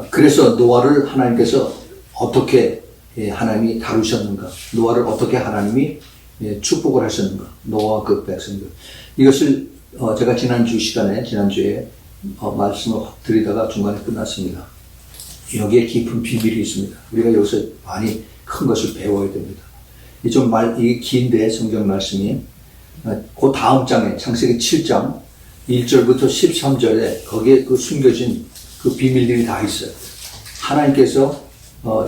그래서 노아를 하나님께서 어떻게 하나님이 다루셨는가? 노아를 어떻게 하나님이 축복을 하셨는가? 노아와 그 백성들. 이것을 제가 지난주에 말씀을 드리다가 중간에 끝났습니다. 여기에 깊은 비밀이 있습니다. 우리가 여기서 많이 큰 것을 배워야 됩니다. 이게 긴데 성경 말씀이 그 다음 장에 창세기 7장 1절부터 13절에 거기에 그 숨겨진 그 비밀들이 다 있어요. 하나님께서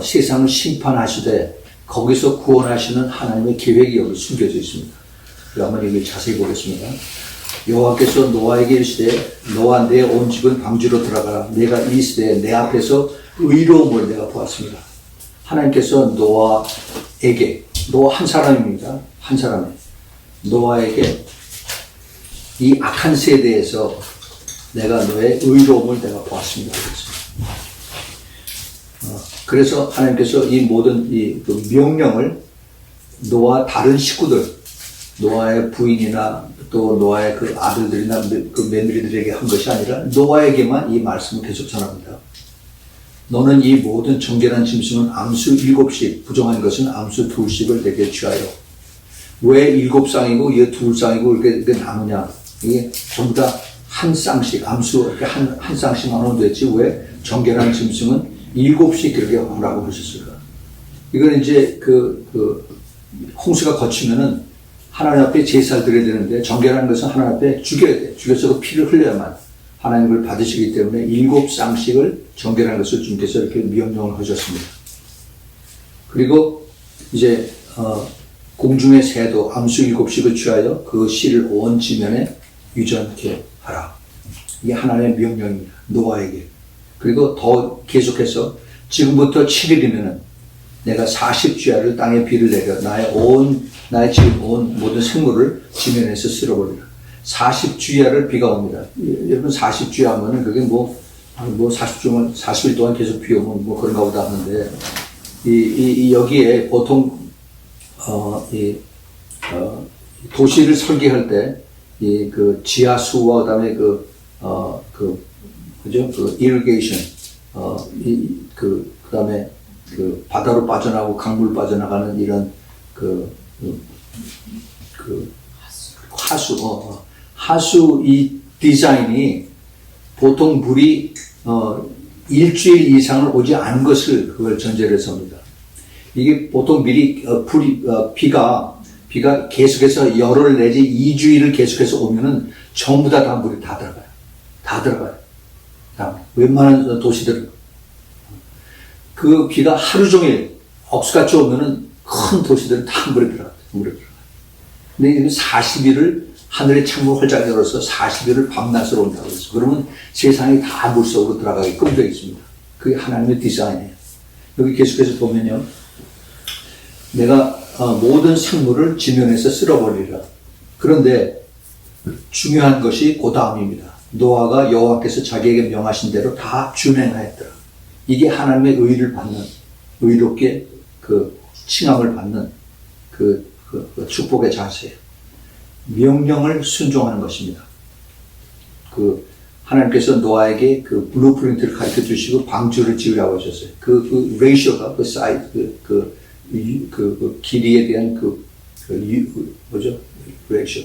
세상을 심판하시되 거기서 구원하시는 하나님의 계획이 여기 숨겨져 있습니다. 한번 여기 자세히 보겠습니다. 여호와께서 노아에게 이르시되 너와 내 온 집은 방주로 들어가라. 내가 이 시대에 내 앞에서 의로움을 내가 보았습니다. 하나님께서 노아에게, 노아 한 사람입니다. 한 사람에 노아에게 이 악한 세대에서 내가 너의 의로움을 내가 보았습니다. 그래서 하나님께서 이 모든 그 명령을 노아 다른 식구들, 노아의 부인이나 또 노아의 그 아들들이나 그 며느리들에게 한 것이 아니라 노아에게만 이 말씀을 계속 전합니다. 너는 이 모든 정결한 짐승은 암수 7씩, 부정한 것은 암수 2씩을 내게 취하여. 왜 7쌍이고 이게 2쌍이고 이렇게 나누냐? 이게 전부 다 한 쌍씩, 암수 이렇게 한 쌍씩 나누면 됐지 왜 정결한 짐승은 7씩 그렇게 하라고 그러셨을까? 이건 이제 홍수가 거치면은 하나님 앞에 제사를 드려야 되는데 정결한 것은 하나님 앞에 죽여야 돼. 죽여서 그 피를 흘려야만 하나님을 받으시기 때문에 7쌍씩을 정결한 것을 주님께서 이렇게 명령을 하셨습니다. 그리고 이제 공중의 새도 암수 7씩을 취하여 그 씨를 온 지면에 유전케 하라. 이게 하나님의 명령입니다. 노아에게. 그리고 더 계속해서 지금부터 7일이면은 내가 40주야를 땅에 비를 내려 나의 지금 온 모든 생물을 지면에서 쓸어버리라. 40주야를 비가 옵니다. 여러분 40주야 하면은 그게 40일 동안 계속 비 오면 그런가 보다 하는데 여기에 보통 도시를 설계할 때 그 지하수와 그다음에 irrigation 그다음에 그 바다로 빠져나가고 강물 빠져나가는 이런 하수 이 디자인이 보통 물이 일주일 이상을 오지 않은 것을 그걸 전제로 해서 합니다. 이게 보통 미리 비가 계속해서 열흘 내지 2주일을 계속해서 오면은 전부 다 물이 다 들어가요. 다 들어가요. 웬만한 도시들은 그 비가 하루 종일 억수같이 오면은 큰 도시들은 다 물에 들어가요. 근데 40일을 하늘의 창문을 활짝 열어서 40일을 밤낮으로 온다고 했어요. 그러면 세상이 다 물속으로 들어가게끔 되어 있습니다. 그게 하나님의 디자인이에요. 여기 계속해서 보면요. 내가 모든 생물을 지면에서 쓸어버리라. 그런데 중요한 것이 그 다음입니다. 노아가 여호와께서 자기에게 명하신 대로 다 준행하였더라. 이게 하나님의 의를 받는, 의롭게 그 칭함을 받는 그 축복의 자세예요. 명령을 순종하는 것입니다. 하나님께서 노아에게 그 블루프린트를 가르쳐 주시고 방주를 지으라고 하셨어요. 그 레이셔가, 그 사이즈, 그 길이에 대한 레이셔.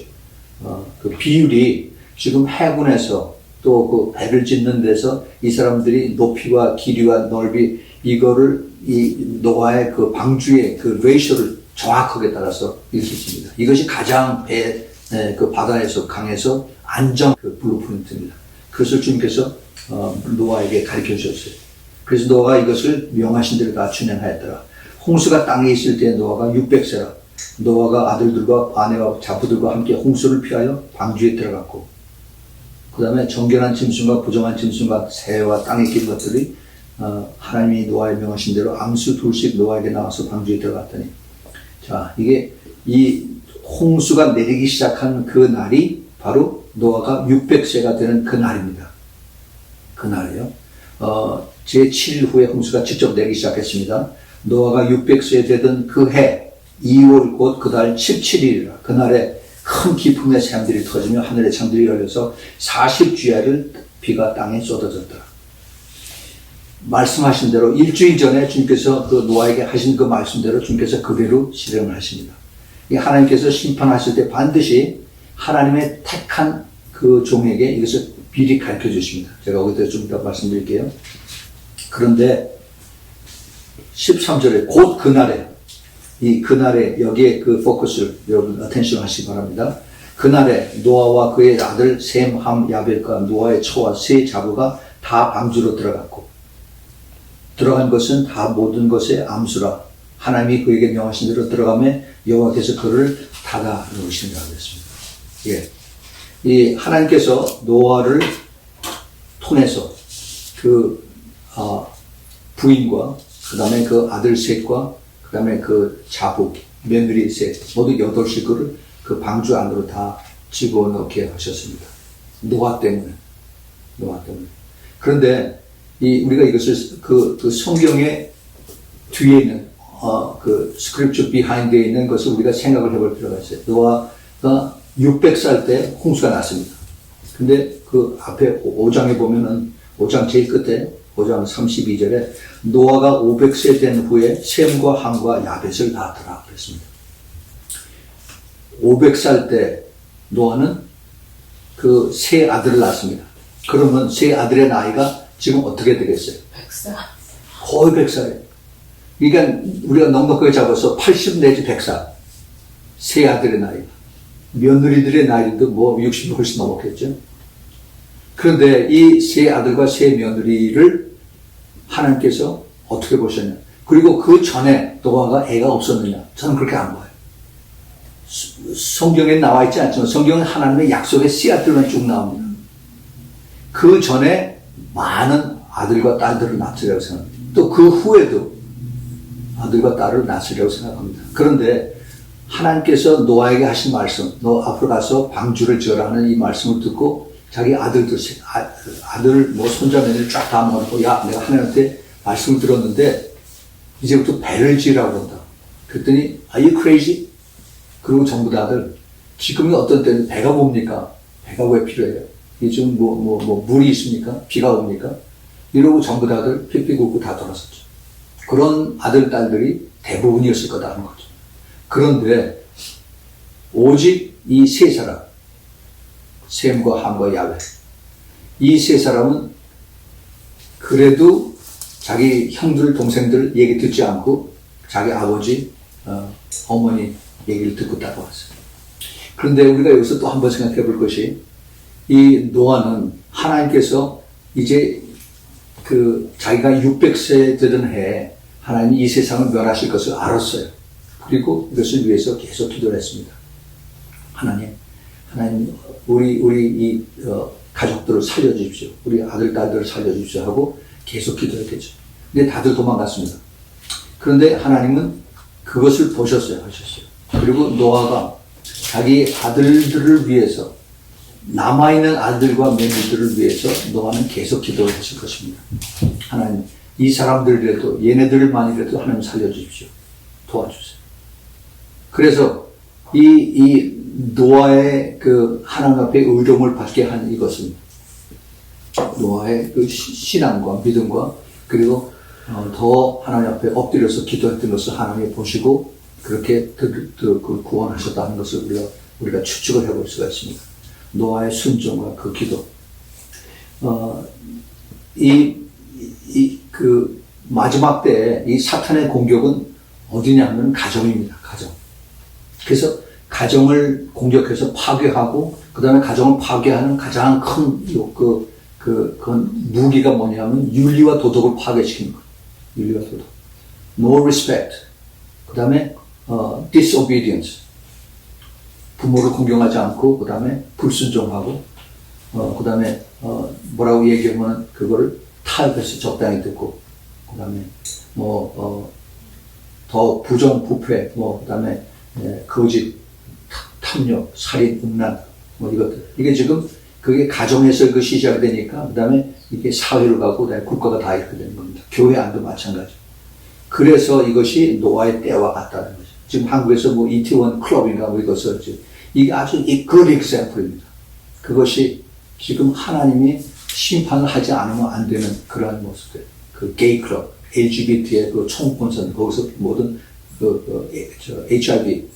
그 비율이 지금 해군에서 또 그 배를 짓는 데서 이 사람들이 높이와 길이와 넓이 이거를 이 노아의 그 방주의 그 레이셔를 정확하게 따라서 이렇게 씁니다. 이것이 가장 그 바다에서 강에서 안전 그 블루프린트입니다. 그것을 주님께서 노아에게 가르쳐 주셨어요. 그래서 노아가 이것을 명하신 대로 다 준행하였더라. 홍수가 땅에 있을 때 노아가 600세라. 노아가 아들들과 아내와 자부들과 함께 홍수를 피하여 방주에 들어갔고, 그 다음에 정결한 짐승과 부정한 짐승과 새와 땅에 낀 것들이 하나님이 노아에 명하신 대로 암수 2씩 노아에게 나와서 방주에 들어갔더니, 자, 이게 이 홍수가 내리기 시작한 그 날이 바로 노아가 600세가 되는 그 날입니다. 그 날이에요. 제7일 후에 홍수가 직접 내리기 시작했습니다. 노아가 600세 되던 그 해 2월 곧 그 달 17일이라 그날에 큰 기품의 샘들이 터지며 하늘의 창들이 열려서 40주야를 비가 땅에 쏟아졌더라. 말씀하신 대로 일주일 전에 주님께서 그 노아에게 하신 그 말씀대로 주님께서 그대로 실행을 하십니다. 이 하나님께서 심판하실 때 반드시 하나님의 택한 그 종에게 이것을 미리 가르쳐 주십니다. 제가 거기서 좀 더 말씀드릴게요. 그런데 13절에 곧 그날에 그날에 여기에 그 포커스를 여러분 어텐션 하시기 바랍니다. 그날에 노아와 그의 아들 셈, 함, 야벳과 노아의 처와 세 자부가 다 방주로 들어갔고 들어간 것은 다 모든 것의 암수라 하나님이 그에게 명하신 대로 들어가매 여호와께서 그를 닫아 놓으신다고 했습니다. 예. 이 하나님께서 노아를 통해서 그 부인과 그 다음에 그 아들 셋과 그 다음에 그 자부 며느리 셋 모두 8식구를 그 방주 안으로 다 집어넣게 하셨습니다. 노아 때문에. 그런데 우리가 이것을 그 성경의 뒤에 있는 그 스크립처 비하인드에 있는 것을 우리가 생각을 해볼 필요가 있어요. 노아가 600살 때 홍수가 났습니다. 근데 그 앞에 5장에 보면은 5장 제일 끝에 5장 32절에 노아가 500세 된 후에 셈과 함과 야벳을 낳았더라 그랬습니다. 500살 때 노아는 그 세 아들을 낳았습니다. 그러면 세 아들의 나이가 지금 어떻게 되겠어요? 100살. 거의 100살이에요. 그러니까 우리가 넉넉하게 잡아서 80 내지 100살. 세 아들의 나이. 며느리들의 나이도 뭐 60 훨씬 넘었겠죠. 그런데 이 세 아들과 세 며느리를 하나님께서 어떻게 보셨냐. 그리고 그 전에 노아가 애가 없었느냐. 저는 그렇게 안 봐요. 성경에 나와 있지 않지만 성경은 하나님의 약속의 씨앗들만 쭉 나옵니다. 그 전에 많은 아들과 딸들을 낳으리라고 생각합니다. 또 그 후에도 아들과 딸을 낳으리라고 생각합니다. 그런데 하나님께서 노아에게 하신 말씀, 너 앞으로 가서 방주를 지어라 하는 이 말씀을 듣고 자기 아들들, 아들, 뭐 손자 며느리 쫙 다 모아놓고 야, 내가 하나님한테 말씀을 들었는데 이제부터 배를 지으라고 한다. 그랬더니 Are you crazy? 그리고 전부 다들 지금이 어떤 때는 배가 뭡니까? 배가 왜 필요해요? 요즘 물이 있습니까? 비가 옵니까? 이러고 전부 다들 픽픽 웃고 다 돌아섰죠. 그런 아들, 딸들이 대부분이었을 거다 하는 거죠. 그런데 오직 이 세 사람, 셈과 함과 야벳, 이 세 사람은 그래도 자기 형들, 동생들 얘기 듣지 않고 자기 아버지, 어머니 얘기를 듣고 따라왔어요. 그런데 우리가 여기서 또 한번 생각해 볼 것이 이 노아는 하나님께서 이제 그 자기가 600세 되던 해에 하나님이 이 세상을 멸하실 것을 알았어요. 그리고 이것을 위해서 계속 기도를 했습니다. 하나님, 우리 이 가족들을 살려주십시오. 우리 아들, 딸들을 살려주십시오 하고 계속 기도했겠죠. 근데 다들 도망갔습니다. 그런데 하나님은 그것을 보셨어요. 그리고 노아가 자기 아들들을 위해서 남아있는 아들과 며느리들을 위해서 노아는 계속 기도를 했을 것입니다. 하나님, 이 사람들이라도 얘네들만이라도 하나님 살려주십시오. 도와주세요. 그래서 이 노아의 그 하나님 앞에 의로움을 받게 한 이것은 노아의 그 신앙과 믿음과 그리고 더 하나님 앞에 엎드려서 기도했던 것을 하나님이 보시고 그렇게 그 구원하셨다는 것을 우리가 추측을 해볼 수가 있습니다. 노아의 순종과 그 기도. 그 마지막 때에 이 사탄의 공격은 어디냐 하면 가정입니다. 가정. 그래서 가정을 공격해서 파괴하고, 그 다음에 가정을 파괴하는 가장 큰 무기가 뭐냐면 윤리와 도덕을 파괴시키는 거예요. 윤리와 도덕. No respect. 그 다음에 disobedience. 부모를 공경하지 않고, 그 다음에 불순종하고, 그 다음에 뭐라고 얘기하면 그거를 타협해서 적당히 듣고, 그 다음에 더 부정, 부패, 그 다음에 거짓, 탐욕, 살인, 음란, 이것들. 이게 지금 그게 가정에서 그 시작이 되니까, 그 다음에 이게 사회로 가고, 그다음에 국가가 다 이렇게 되는 겁니다. 교회 안도 마찬가지. 그래서 이것이 노아의 때와 같다는 거죠. 지금 한국에서 이태원 클럽인가 이것을 이게 아주 good example입니다. 그것이 지금 하나님이 심판을 하지 않으면 안 되는 그러한 모습들. 그 게이 클럽, LGBT의 그 총본선, 거기서 모든 HIV,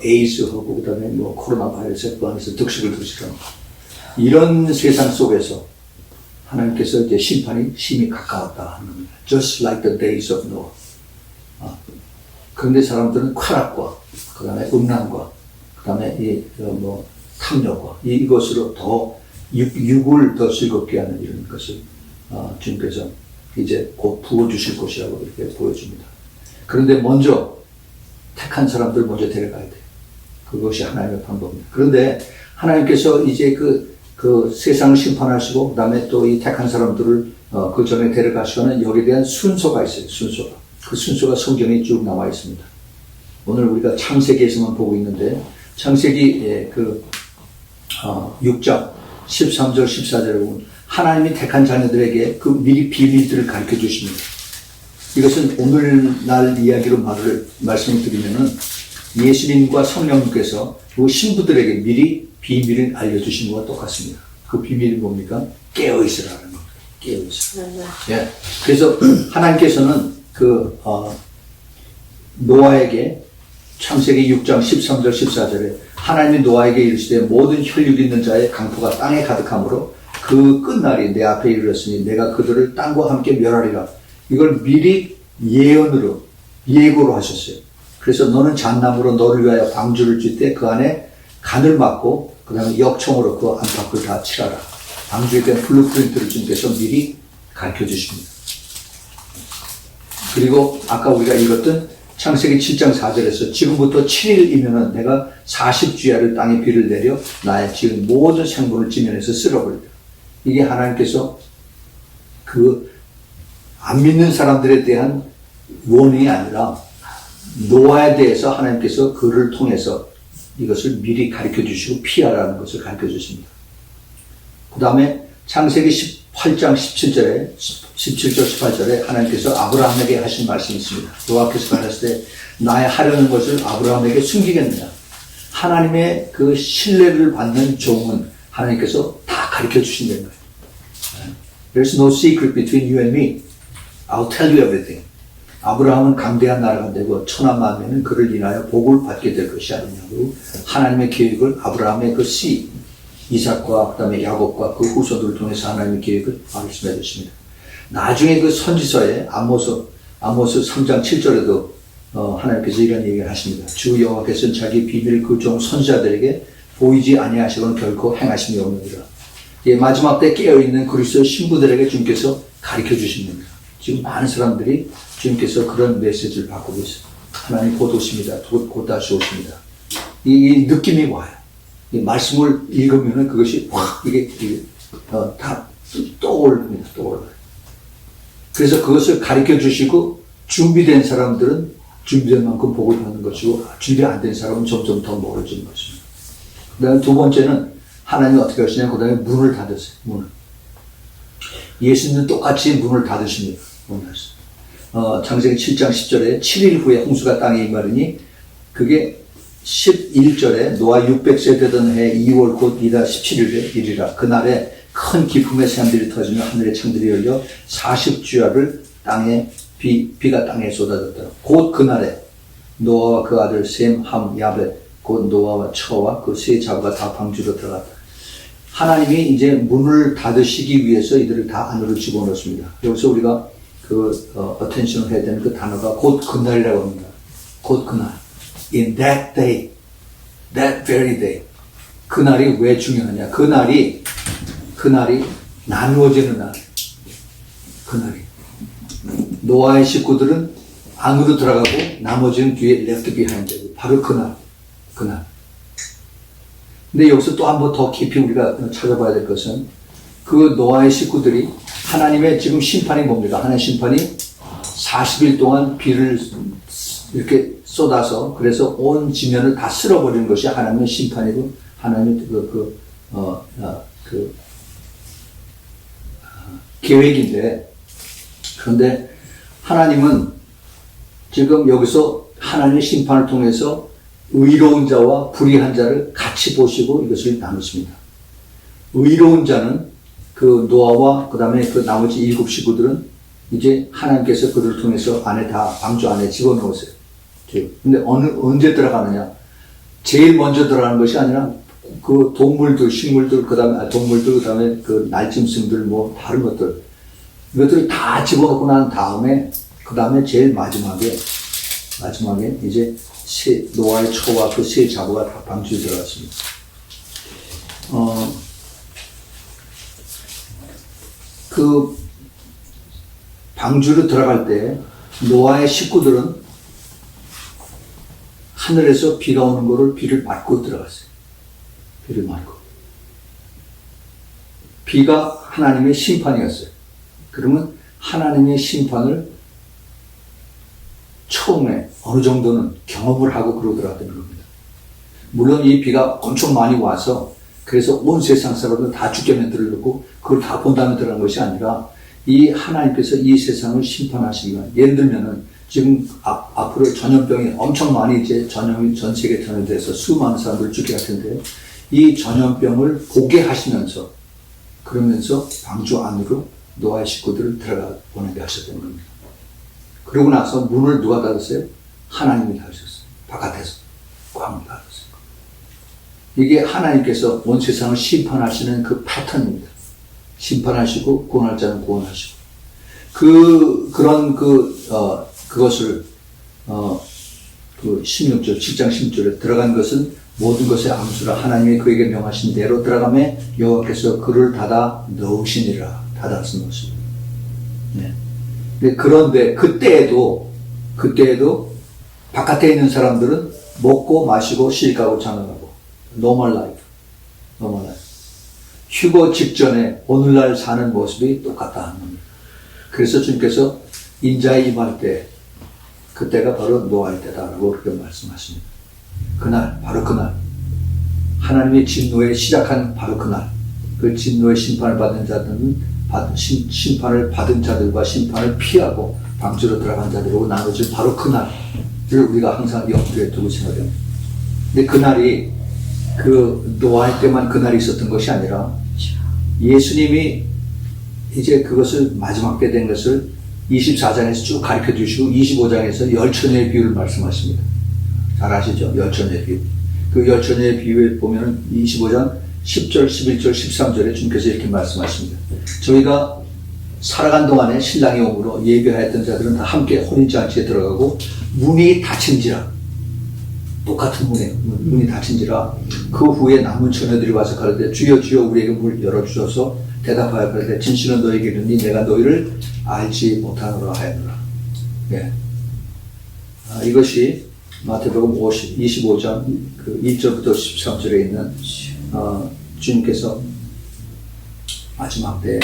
에이즈하고 그다음에 코로나 바이러스 그 안에서 득식을 드시는 이런 세상 속에서 하나님께서 이제 심판이 심히 가까웠다 하는 겁니다. Just like the days of Noah. 그런데 사람들은 쾌락과, 그 다음에 음란과, 그 다음에 탐욕과, 이것으로 더, 육을 더 즐겁게 하는 이런 것을, 주님께서 이제 곧 부어주실 것이라고 이렇게 보여줍니다. 그런데 먼저, 택한 사람들 먼저 데려가야 돼요. 그것이 하나님의 방법입니다. 그런데 하나님께서 이제 그 세상을 심판하시고, 그 다음에 또 이 택한 사람들을 그 전에 데려가시고는 여기에 대한 순서가 있어요. 순서가. 그 순서가 성경에 쭉 나와 있습니다. 오늘 우리가 창세기에서만 보고 있는데, 창세기 6장 13절 14절에 보면 하나님이 택한 자녀들에게 그 미리 비밀들을 가르쳐 주십니다. 이것은 오늘날 이야기로 말씀을 드리면은 예수님과 성령님께서 그 신부들에게 미리 비밀을 알려주신 것과 똑같습니다. 그 비밀이 뭡니까? 깨어있으라는 겁니다. 깨어있으라. 예. 그래서 하나님께서는 노아에게 창세기 6장 13절 14절에 하나님이 노아에게 이르시되 모든 혈육 있는 자의 강포가 땅에 가득하므로 그 끝날이 내 앞에 이르렀으니 내가 그들을 땅과 함께 멸하리라. 이걸 미리 예고로 하셨어요. 그래서 너는 잣나무로 너를 위하여 방주를 칠 때 그 안에 간을 막고 그 다음에 역청으로 그 안팎을 다 칠하라. 방주에 대한 블루프린트를 주님께서 미리 가르쳐 주십니다. 그리고 아까 우리가 읽었던 창세기 7장 4절에서 지금부터 7일이면은 내가 40주야를 땅에 비를 내려 나의 지은 모든 생분을 지면에서 쓸어버리라. 이게 하나님께서 안 믿는 사람들에 대한 원인이 아니라 노아에 대해서 하나님께서 그를 통해서 이것을 미리 가르쳐 주시고 피하라는 것을 가르쳐 주십니다. 그 다음에 창세기 18장 17절 18절에 하나님께서 아브라함에게 하신 말씀이 있습니다. 여호와께서 가라사대 때 나의 하려는 것을 아브라함에게 숨기겠느냐. 하나님의 그 신뢰를 받는 종은 하나님께서 다 가르쳐 주신다는 거예요. There's no secret between you and me. I'll tell you everything. 아브라함은 강대한 나라가 되고 천하 만민은 그를 인하여 복을 받게 될 것이 아니냐고 하나님의 계획을 아브라함의 그 씨 이삭과 그 다음에 야곱과 그 후손들을 통해서 하나님의 계획을 말씀해 주십니다. 나중에 그 선지서에 아모스 3장 7절에도 하나님께서 이런 얘기를 하십니다. 주 여호와께서는 자기 비밀을 그 종 선지자들에게 보이지 아니하시고는 결코 행하심이 없느니라. 마지막 때 깨어있는 그리스도 신부들에게 주님께서 가르쳐 주십니다. 지금 많은 사람들이 주님께서 그런 메시지를 받고 계세요. 하나님 곧 오십니다. 곧 다시 오십니다. 이 느낌이 와요. 이 말씀을 읽으면은 그것이 확 다 떠오릅니다. 떠올라요. 그래서 그것을 가르쳐 주시고 준비된 사람들은 준비된 만큼 복을 받는 것이고 준비 안 된 사람은 점점 더 멀어지는 것입니다. 그 다음에 두 번째는 하나님이 어떻게 하시냐. 그 다음에 문을 닫으세요. 문을. 예수님은 똑같이 문을 닫으십니다. 창세기 7장 10절에 7일 후에 홍수가 땅에 임하리니 그게 11절에 노아 600세 되던 해 2월 곧 이달 17일에 일이라. 그날에 큰 기품의 샘들이 터지며 하늘의 창들이 열려 40주야를 땅에 비가 땅에 쏟아졌더라. 곧 그날에 노아와 그 아들 셈, 함, 야벳 곧 노아와 처와 그 세 자부가 다 방주로 들어갔다. 하나님이 이제 문을 닫으시기 위해서 이들을 다 안으로 집어넣습니다. 여기서 우리가 attention을 해야 되는 그 단어가 곧 그날이라고 합니다. 곧 그날. In that day. That very day. 그날이 왜 중요하냐. 그날이 나누어지는 날. 그날이. 노아의 식구들은 안으로 들어가고 나머지는 뒤에 left behind. 바로 그날. 근데 여기서 또 한 번 더 깊이 우리가 찾아봐야 될 것은 그 노아의 식구들이 하나님의 지금 심판이 뭡니까? 하나님의 심판이 40일 동안 비를 이렇게 쏟아서 그래서 온 지면을 다 쓸어버리는 것이 하나님의 심판이고 하나님의 계획인데 그런데 하나님은 지금 여기서 하나님의 심판을 통해서 의로운 자와 불의한 자를 같이 보시고 이것을 나누십니다. 의로운 자는 그 노아와 그 다음에 그 나머지 7 식구들은 이제 하나님께서 그들을 통해서 안에 다 방주 안에 집어넣으세요. 근데 언제 들어가느냐? 제일 먼저 들어가는 것이 아니라 그 동물들, 식물들, 동물들, 그 다음에 그 날짐승들, 뭐, 다른 것들. 이것들을 다 집어넣고 난 다음에, 그 다음에 제일 마지막에 이제 노아의 초와 그 세 자부가 다 방주에 들어갔습니다. 그 방주로 들어갈 때 노아의 식구들은 하늘에서 비가 오는 거를 비를 맞고 들어갔어요. 비를 맞고. 비가 하나님의 심판이었어요. 그러면 하나님의 심판을 처음에 어느 정도는 경험을 하고 그러고 들어갔다는 겁니다. 물론 이 비가 엄청 많이 와서 그래서 온 세상 사람들 다 죽게 만들어놓고 그걸 다 본 다음에 들어간 것이 아니라 이 하나님께서 이 세상을 심판하시기 위한, 예를 들면은 지금 앞으로 전염병이 엄청 많이 이제 전 세계 전염돼서 수많은 사람들 죽게 할 텐데 이 전염병을 보게 하시면서 그러면서 방주 안으로 노아의 식구들을 들어가 보내게 하셨다는 겁니다. 그러고 나서 문을 누가 닫았어요? 하나님이 닫으셨어요. 바깥에서 꽝 닫았어요. 이게 하나님께서 온 세상을 심판하시는 그 패턴입니다. 심판하시고 구원할 자는 구원하시고 그것을 그 16절 7장 16절에 들어간 것은 모든 것의 암수라 하나님이 그에게 명하신 대로 들어가매 여호와께서 그를 닫아 넣으시니라. 닫아서 넣으시니라. 네. 그런데 그때에도 바깥에 있는 사람들은 먹고 마시고 시집가고 장가가고 normal life. 휴거 직전에 오늘날 사는 모습이 똑같다는 겁니다. 그래서 주님께서 인자에 임할 때 그때가 바로 노아의 때다라고 그렇게 말씀하십니다. 바로 그날 하나님의 진노에 시작한 바로 그날 그 진노의 심판을 받은 자들은 심판을 받은 자들과 심판을 피하고 방주로 들어간 자들이고 나머지 바로 그날을 우리가 항상 염두에 두고 생각합니다. 근데 그날이 그 노아의 때만 그날이 있었던 것이 아니라 예수님이 이제 그것을 마지막 때 된 것을 24장에서 쭉 가르쳐 주시고 25장에서 열처녀의 비유를 말씀하십니다. 잘 아시죠? 열처녀의 비유. 그 열처녀의 비유에 보면 25장 10절, 11절, 13절에 주님께서 이렇게 말씀하십니다. 저희가 살아간 동안에 신랑이 오므로 예배하였던 자들은 다 함께 혼인잔치에 들어가고 문이 닫힌지라 똑같은 문이 닫힌지라 그 후에 남은 처녀들이 와서 가르되 주여 주여 우리에게 문을 열어주셔서 대답하여 가르되 진실은 너에게 이르니 내가 너희를 알지 못하노라 하였노라. 네. 이것이 마태복음 25장 그 1절부터 13절에 있는 주님께서 마지막 때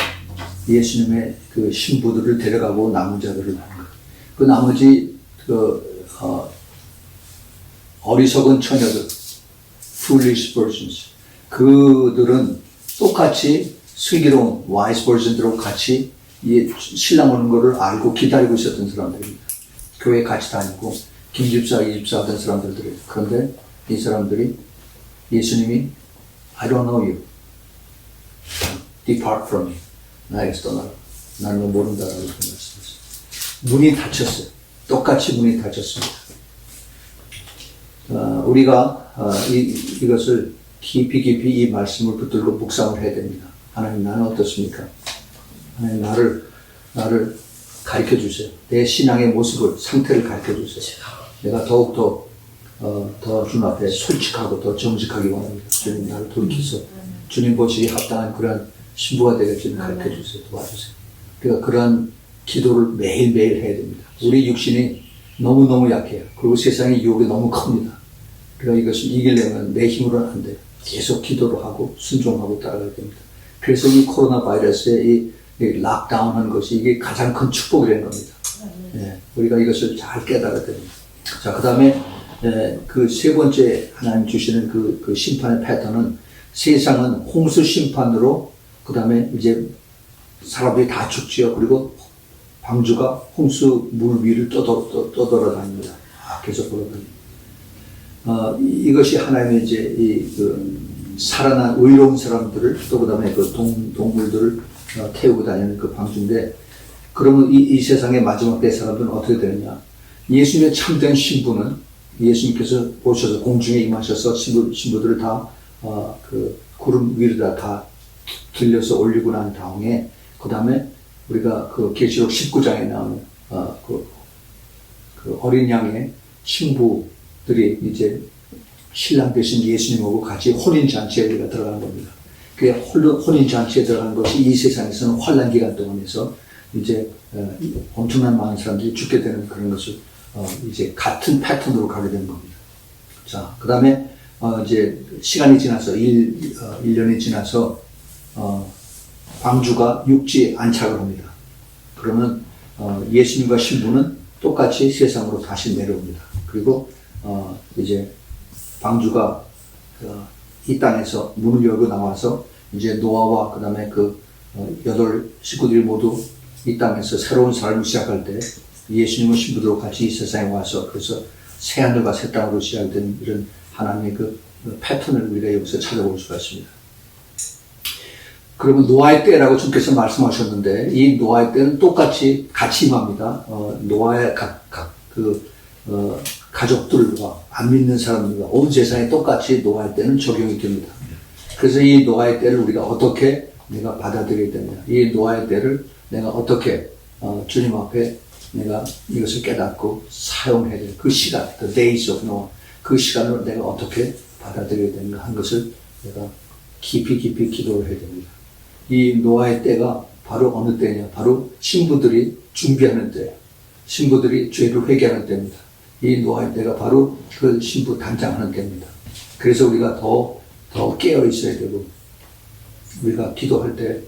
예수님의 그 신부들을 데려가고 남은 자들을 하는 것. 그 나머지 어리석은 처녀들, foolish virgins. 그들은 똑같이 슬기로운 wise virgin들하고 같이 신랑 오는 것을 알고 기다리고 있었던 사람들입니다. 교회 같이 다니고 김집사, 이집사 하던 사람들이에요. 그런데 이 사람들이 예수님이 I don't know you. Depart from me. 나에게서 떠나라. 나는 너 모른다라고 말씀하셨어요. 문이 닫혔어요. 똑같이 문이 닫혔습니다. 우리가 이것을 깊이 이 말씀을 붙들고 묵상을 해야 됩니다. 하나님 나는 어떻습니까? 하나님 나를 가르쳐 주세요. 내 신앙의 모습을, 상태를 가르쳐 주세요. 내가 더욱더 더 주님 앞에 솔직하고 더 정직하기 원합니다. 주님 나를 돌이켜서 주님 보시기에 합당한 그런 신부가 되게 주님 가르쳐 주세요. 도와주세요. 그러니까 그런 기도를 매일매일 해야 됩니다. 우리 육신이 너무너무 약해요. 그리고 세상의 유혹이 너무 큽니다. 그러니까 이것을 이기려면 내 힘으로는 안 돼요. 계속 기도를 하고 순종하고 따라가야 됩니다. 그래서 이 코로나 바이러스의 이 락다운한 것이 이게 가장 큰 축복이 된 겁니다. 예, 우리가 이것을 잘 깨달아야 됩니다. 자, 그 다음에 그 세 번째 하나님 주시는 그 심판의 패턴은 세상은 홍수 심판으로 그 다음에 이제 사람들이 다 죽지요. 그리고 방주가 홍수 물 위를 떠돌아다닙니다. 계속 돌아다닙니다. 이것이 하나님의 이제 살아난 의로운 사람들을 또 그다음에 그 동물들을 태우고 다니는 그 방주인데, 그러면 이 세상의 마지막 때 사람들은 어떻게 되느냐? 예수님의 참된 신부는 예수님께서 오셔서 공중에 임하셔서 신부들을 다 그 구름 위로다 다 들려서 올리고 난 다음에 그 다음에 우리가 그 계시록 19장에 나오는 그 어린 양의 신부들이 이제 신랑 되신 예수님하고 같이 혼인잔치에 우리가 들어가는 겁니다. 그 혼인잔치에 들어가는 것이 이 세상에서는 환란 기간 동안에서 이제 엄청난 많은 사람들이 죽게 되는 그런 것을 이제 같은 패턴으로 가게 되는 겁니다. 자, 그 다음에 이제 시간이 지나서 1년이 지나서 방주가 육지에 안착을 합니다. 그러면 예수님과 신부는 똑같이 세상으로 다시 내려옵니다. 그리고 이제 방주가 이 땅에서 문을 열고 나와서 이제 노아와 그 다음에 그 8 식구들이 모두 이 땅에서 새로운 삶을 시작할 때 예수님과 신부들과 같이 이 세상에 와서 그래서 새 하늘과 새 땅으로 시작된 이런 하나님의 그 패턴을 우리가 여기서 찾아볼 수가 있습니다. 그러면 노아의 때라고 주께서 말씀하셨는데 이 노아의 때는 똑같이 같이 임합니다. 노아의 가족들과 안 믿는 사람들과 온 세상에 똑같이 노아의 때는 적용이 됩니다. 그래서 이 노아의 때를 우리가 어떻게 내가 받아들여야 되느냐. 이 노아의 때를 내가 어떻게 주님 앞에 내가 이것을 깨닫고 사용해야 되는 그 시간, the days of Noah, 그 시간을 내가 어떻게 받아들여야 되는가 한 것을 내가 깊이 기도를 해야 됩니다. 이 노아의 때가 바로 어느 때냐? 바로 신부들이 준비하는 때, 신부들이 죄를 회개하는 때입니다. 이 노아의 때가 바로 그 신부 단장하는 때입니다. 그래서 우리가 더 깨어 있어야 되고, 우리가 기도할 때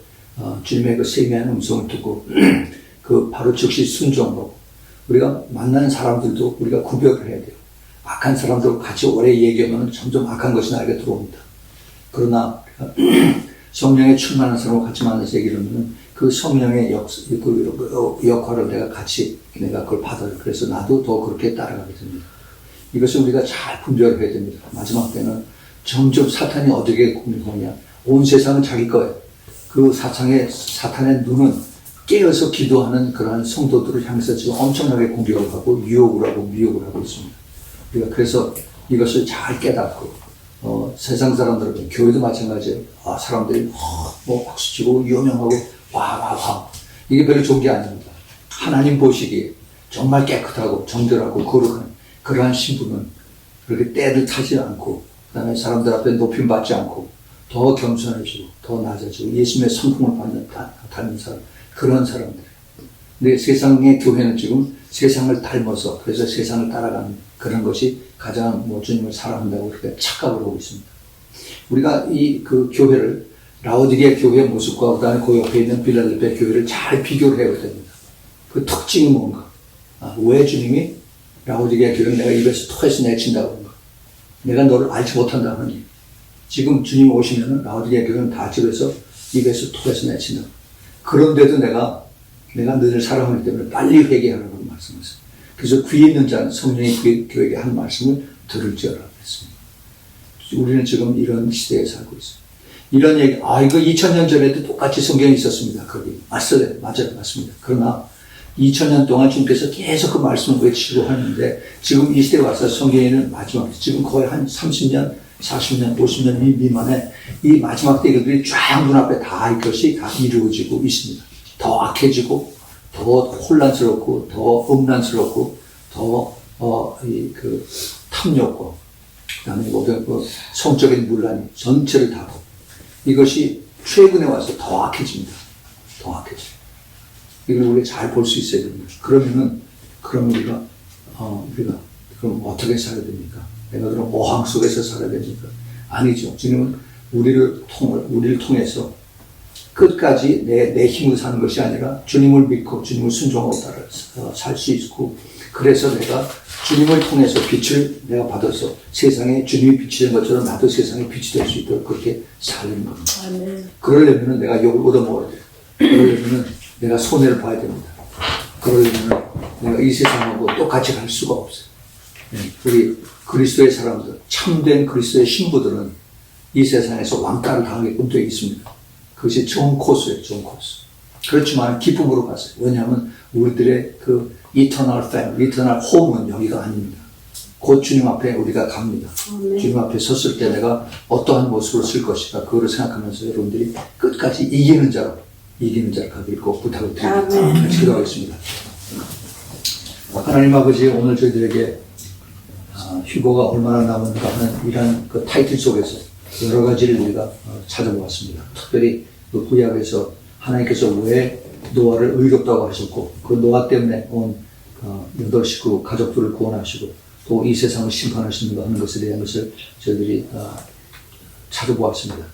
주님의 그 세미한 음성을 듣고 그 바로 즉시 순종하고, 우리가 만나는 사람들도 우리가 구별을 해야 돼요. 악한 사람들과 같이 오래 얘기하면 점점 악한 것이 나에게 들어옵니다. 그러나 성령에 충만한 사람과 같이 만나서 얘기를 하면 그 성령의 역할을 내가 그걸 받아요. 그래서 나도 더 그렇게 따라가게 됩니다. 이것을 우리가 잘 분별을 해야 됩니다. 마지막 때는 점점 사탄이 어떻게 공격하냐. 온 세상은 자기 거예요. 그 사탄의 눈은 깨어서 기도하는 그러한 성도들을 향해서 지금 엄청나게 공격을 하고 유혹을 하고 미혹을 하고 있습니다. 우리가 그래서 이것을 잘 깨닫고 세상 사람들은 교회도 마찬가지예요. 사람들이 박수치고 유명하고 와 이게 별로 좋은 게 아닙니다. 하나님 보시기에 정말 깨끗하고 정결하고 거룩한 그러한 신부는 그렇게 때를 타지 않고 그다음에 사람들 앞에 높임 받지 않고 더 겸손해지고 더 낮아지고 예수님의 성품을 받는 사람, 그런 사람들. 근데 세상의 교회는 지금 세상을 닮아서 그래서 세상을 따라가는 그런 것이 가장 주님을 사랑한다고 그렇게 착각을 하고 있습니다. 우리가 그 교회를 라오디게아 교회의 모습과 그다음에 그 옆에 있는 빌라델피아 교회를 잘 비교를 해야 됩니다. 그 특징이 뭔가? 왜 주님이 라오디게아 교회를 내가 입에서 토해서 내친다고 하는가? 내가 너를 알지 못한다 하니 지금 주님 오시면은 라오디게아 교회는 다 집에서 입에서 토해서 내친다. 그런데도 내가 너를 사랑하기 때문에 빨리 회개하라고 말씀하셨습니다. 그래서 귀에 있는 자는 성령이 그에게 한 말씀을 들을지어라 했습니다. 우리는 지금 이런 시대에 살고 있습니다. 이런 얘기, 이거 2000년 전에도 똑같이 성경이 있었습니다. 거기. 맞아요. 맞습니다. 그러나 2000년 동안 주님께서 계속 그 말씀을 외치고 하는데 지금 이 시대에 와서 성경에는 마지막, 지금 거의 한 30년, 40년, 50년 미만에 이 마지막 때 이것들이 쫙 눈앞에 다 이것이 다 이루어지고 있습니다. 더 악해지고, 더 혼란스럽고, 더 음란스럽고, 더, 탐욕과, 그 다음에 모든 성적인 문란이 전체를 다 이것이 최근에 와서 더 악해집니다. 더 악해집니다. 이걸 우리가 잘 볼 수 있어야 됩니다. 그럼 우리가 그럼 어떻게 살아야 됩니까? 내가 그럼 오항 속에서 살아야 됩니까? 아니죠. 주님은 우리를 통해서 끝까지 내 힘으로 사는 것이 아니라 주님을 믿고 주님을 순종하고 따라 살 수 있고, 그래서 내가 주님을 통해서 빛을 내가 받아서 세상에 주님이 빛이 된 것처럼 나도 세상에 빛이 될 수 있도록 그렇게 살는 겁니다. 그러려면 내가 욕을 얻어먹어야 돼요. 그러려면 내가 손해를 봐야 됩니다. 그러려면 내가 이 세상하고 똑같이 갈 수가 없어요. 우리 그리스도의 사람들, 참된 그리스도의 신부들은 이 세상에서 왕따를 당하게끔 되어 있습니다. 그것이 좋은 코스예요, 좋은 코스. 그렇지만 기쁨으로 갔어요. 왜냐하면 우리들의 그 이터널 팬, 이터널 홈은 여기가 아닙니다. 곧 주님 앞에 우리가 갑니다. 아멘. 주님 앞에 섰을 때 내가 어떠한 모습으로 쓸 것인가 그거를 생각하면서 여러분들이 끝까지 이기는 자로 가기를 꼭 부탁을 드립니다. 아멘. 같이 기도하겠습니다. 하나님 아버지, 오늘 저희들에게 휴거가 얼마나 남았는가 하는 이런 그 타이틀 속에서 여러 가지를 우리가 찾아보았습니다. 특별히 그 구약에서 하나님께서 왜 노아를 의롭다고 하셨고 그 노아 때문에 온 8식구 가족들을 구원하시고 또 이 세상을 심판하시는가 하는 것에 대한 것을 저희들이 찾아보았습니다.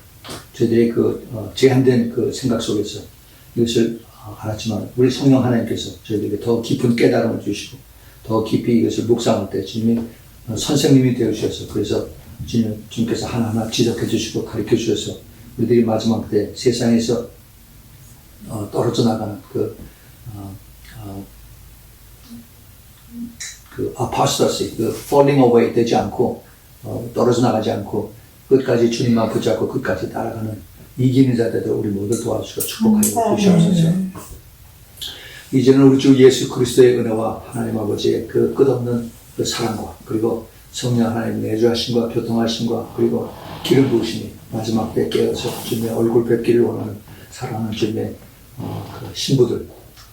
저희들의 그 제한된 그 생각 속에서 이것을 알았지만 우리 성령 하나님께서 저희들에게 더 깊은 깨달음을 주시고 더 깊이 이것을 묵상할 때 주님이 선생님이 되어주셔서 그래서 주님께서 하나하나 지적해 주시고 가르쳐 주셔서 우리들이 마지막 때 세상에서 떨어져 나가는 그 apostasy, 그 falling away 되지 않고 떨어져 나가지 않고 끝까지 주님만 붙잡고 끝까지 따라가는 이기는 자들을 우리 모두 도와주시고 축복하여 주시옵소서. 이제는 우리 주 예수 그리스도의 은혜와 하나님 아버지의 그 끝없는 그 사랑과 그리고 성령 하나님 내주하심과 교통하심과 그리고 기름 부으심이 마지막 때 깨어서 주님의 얼굴 뵙기를 원하는 사랑하는 주님의 그 신부들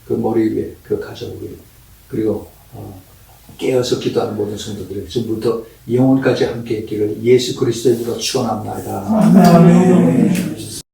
그 머리 위에 그 가져오기를 그리고 깨어서 기도하는 모든 성도들에게 지금부터 영원까지 함께 있기를 예수 그리스도의 이름으로 축원합니다. 아멘.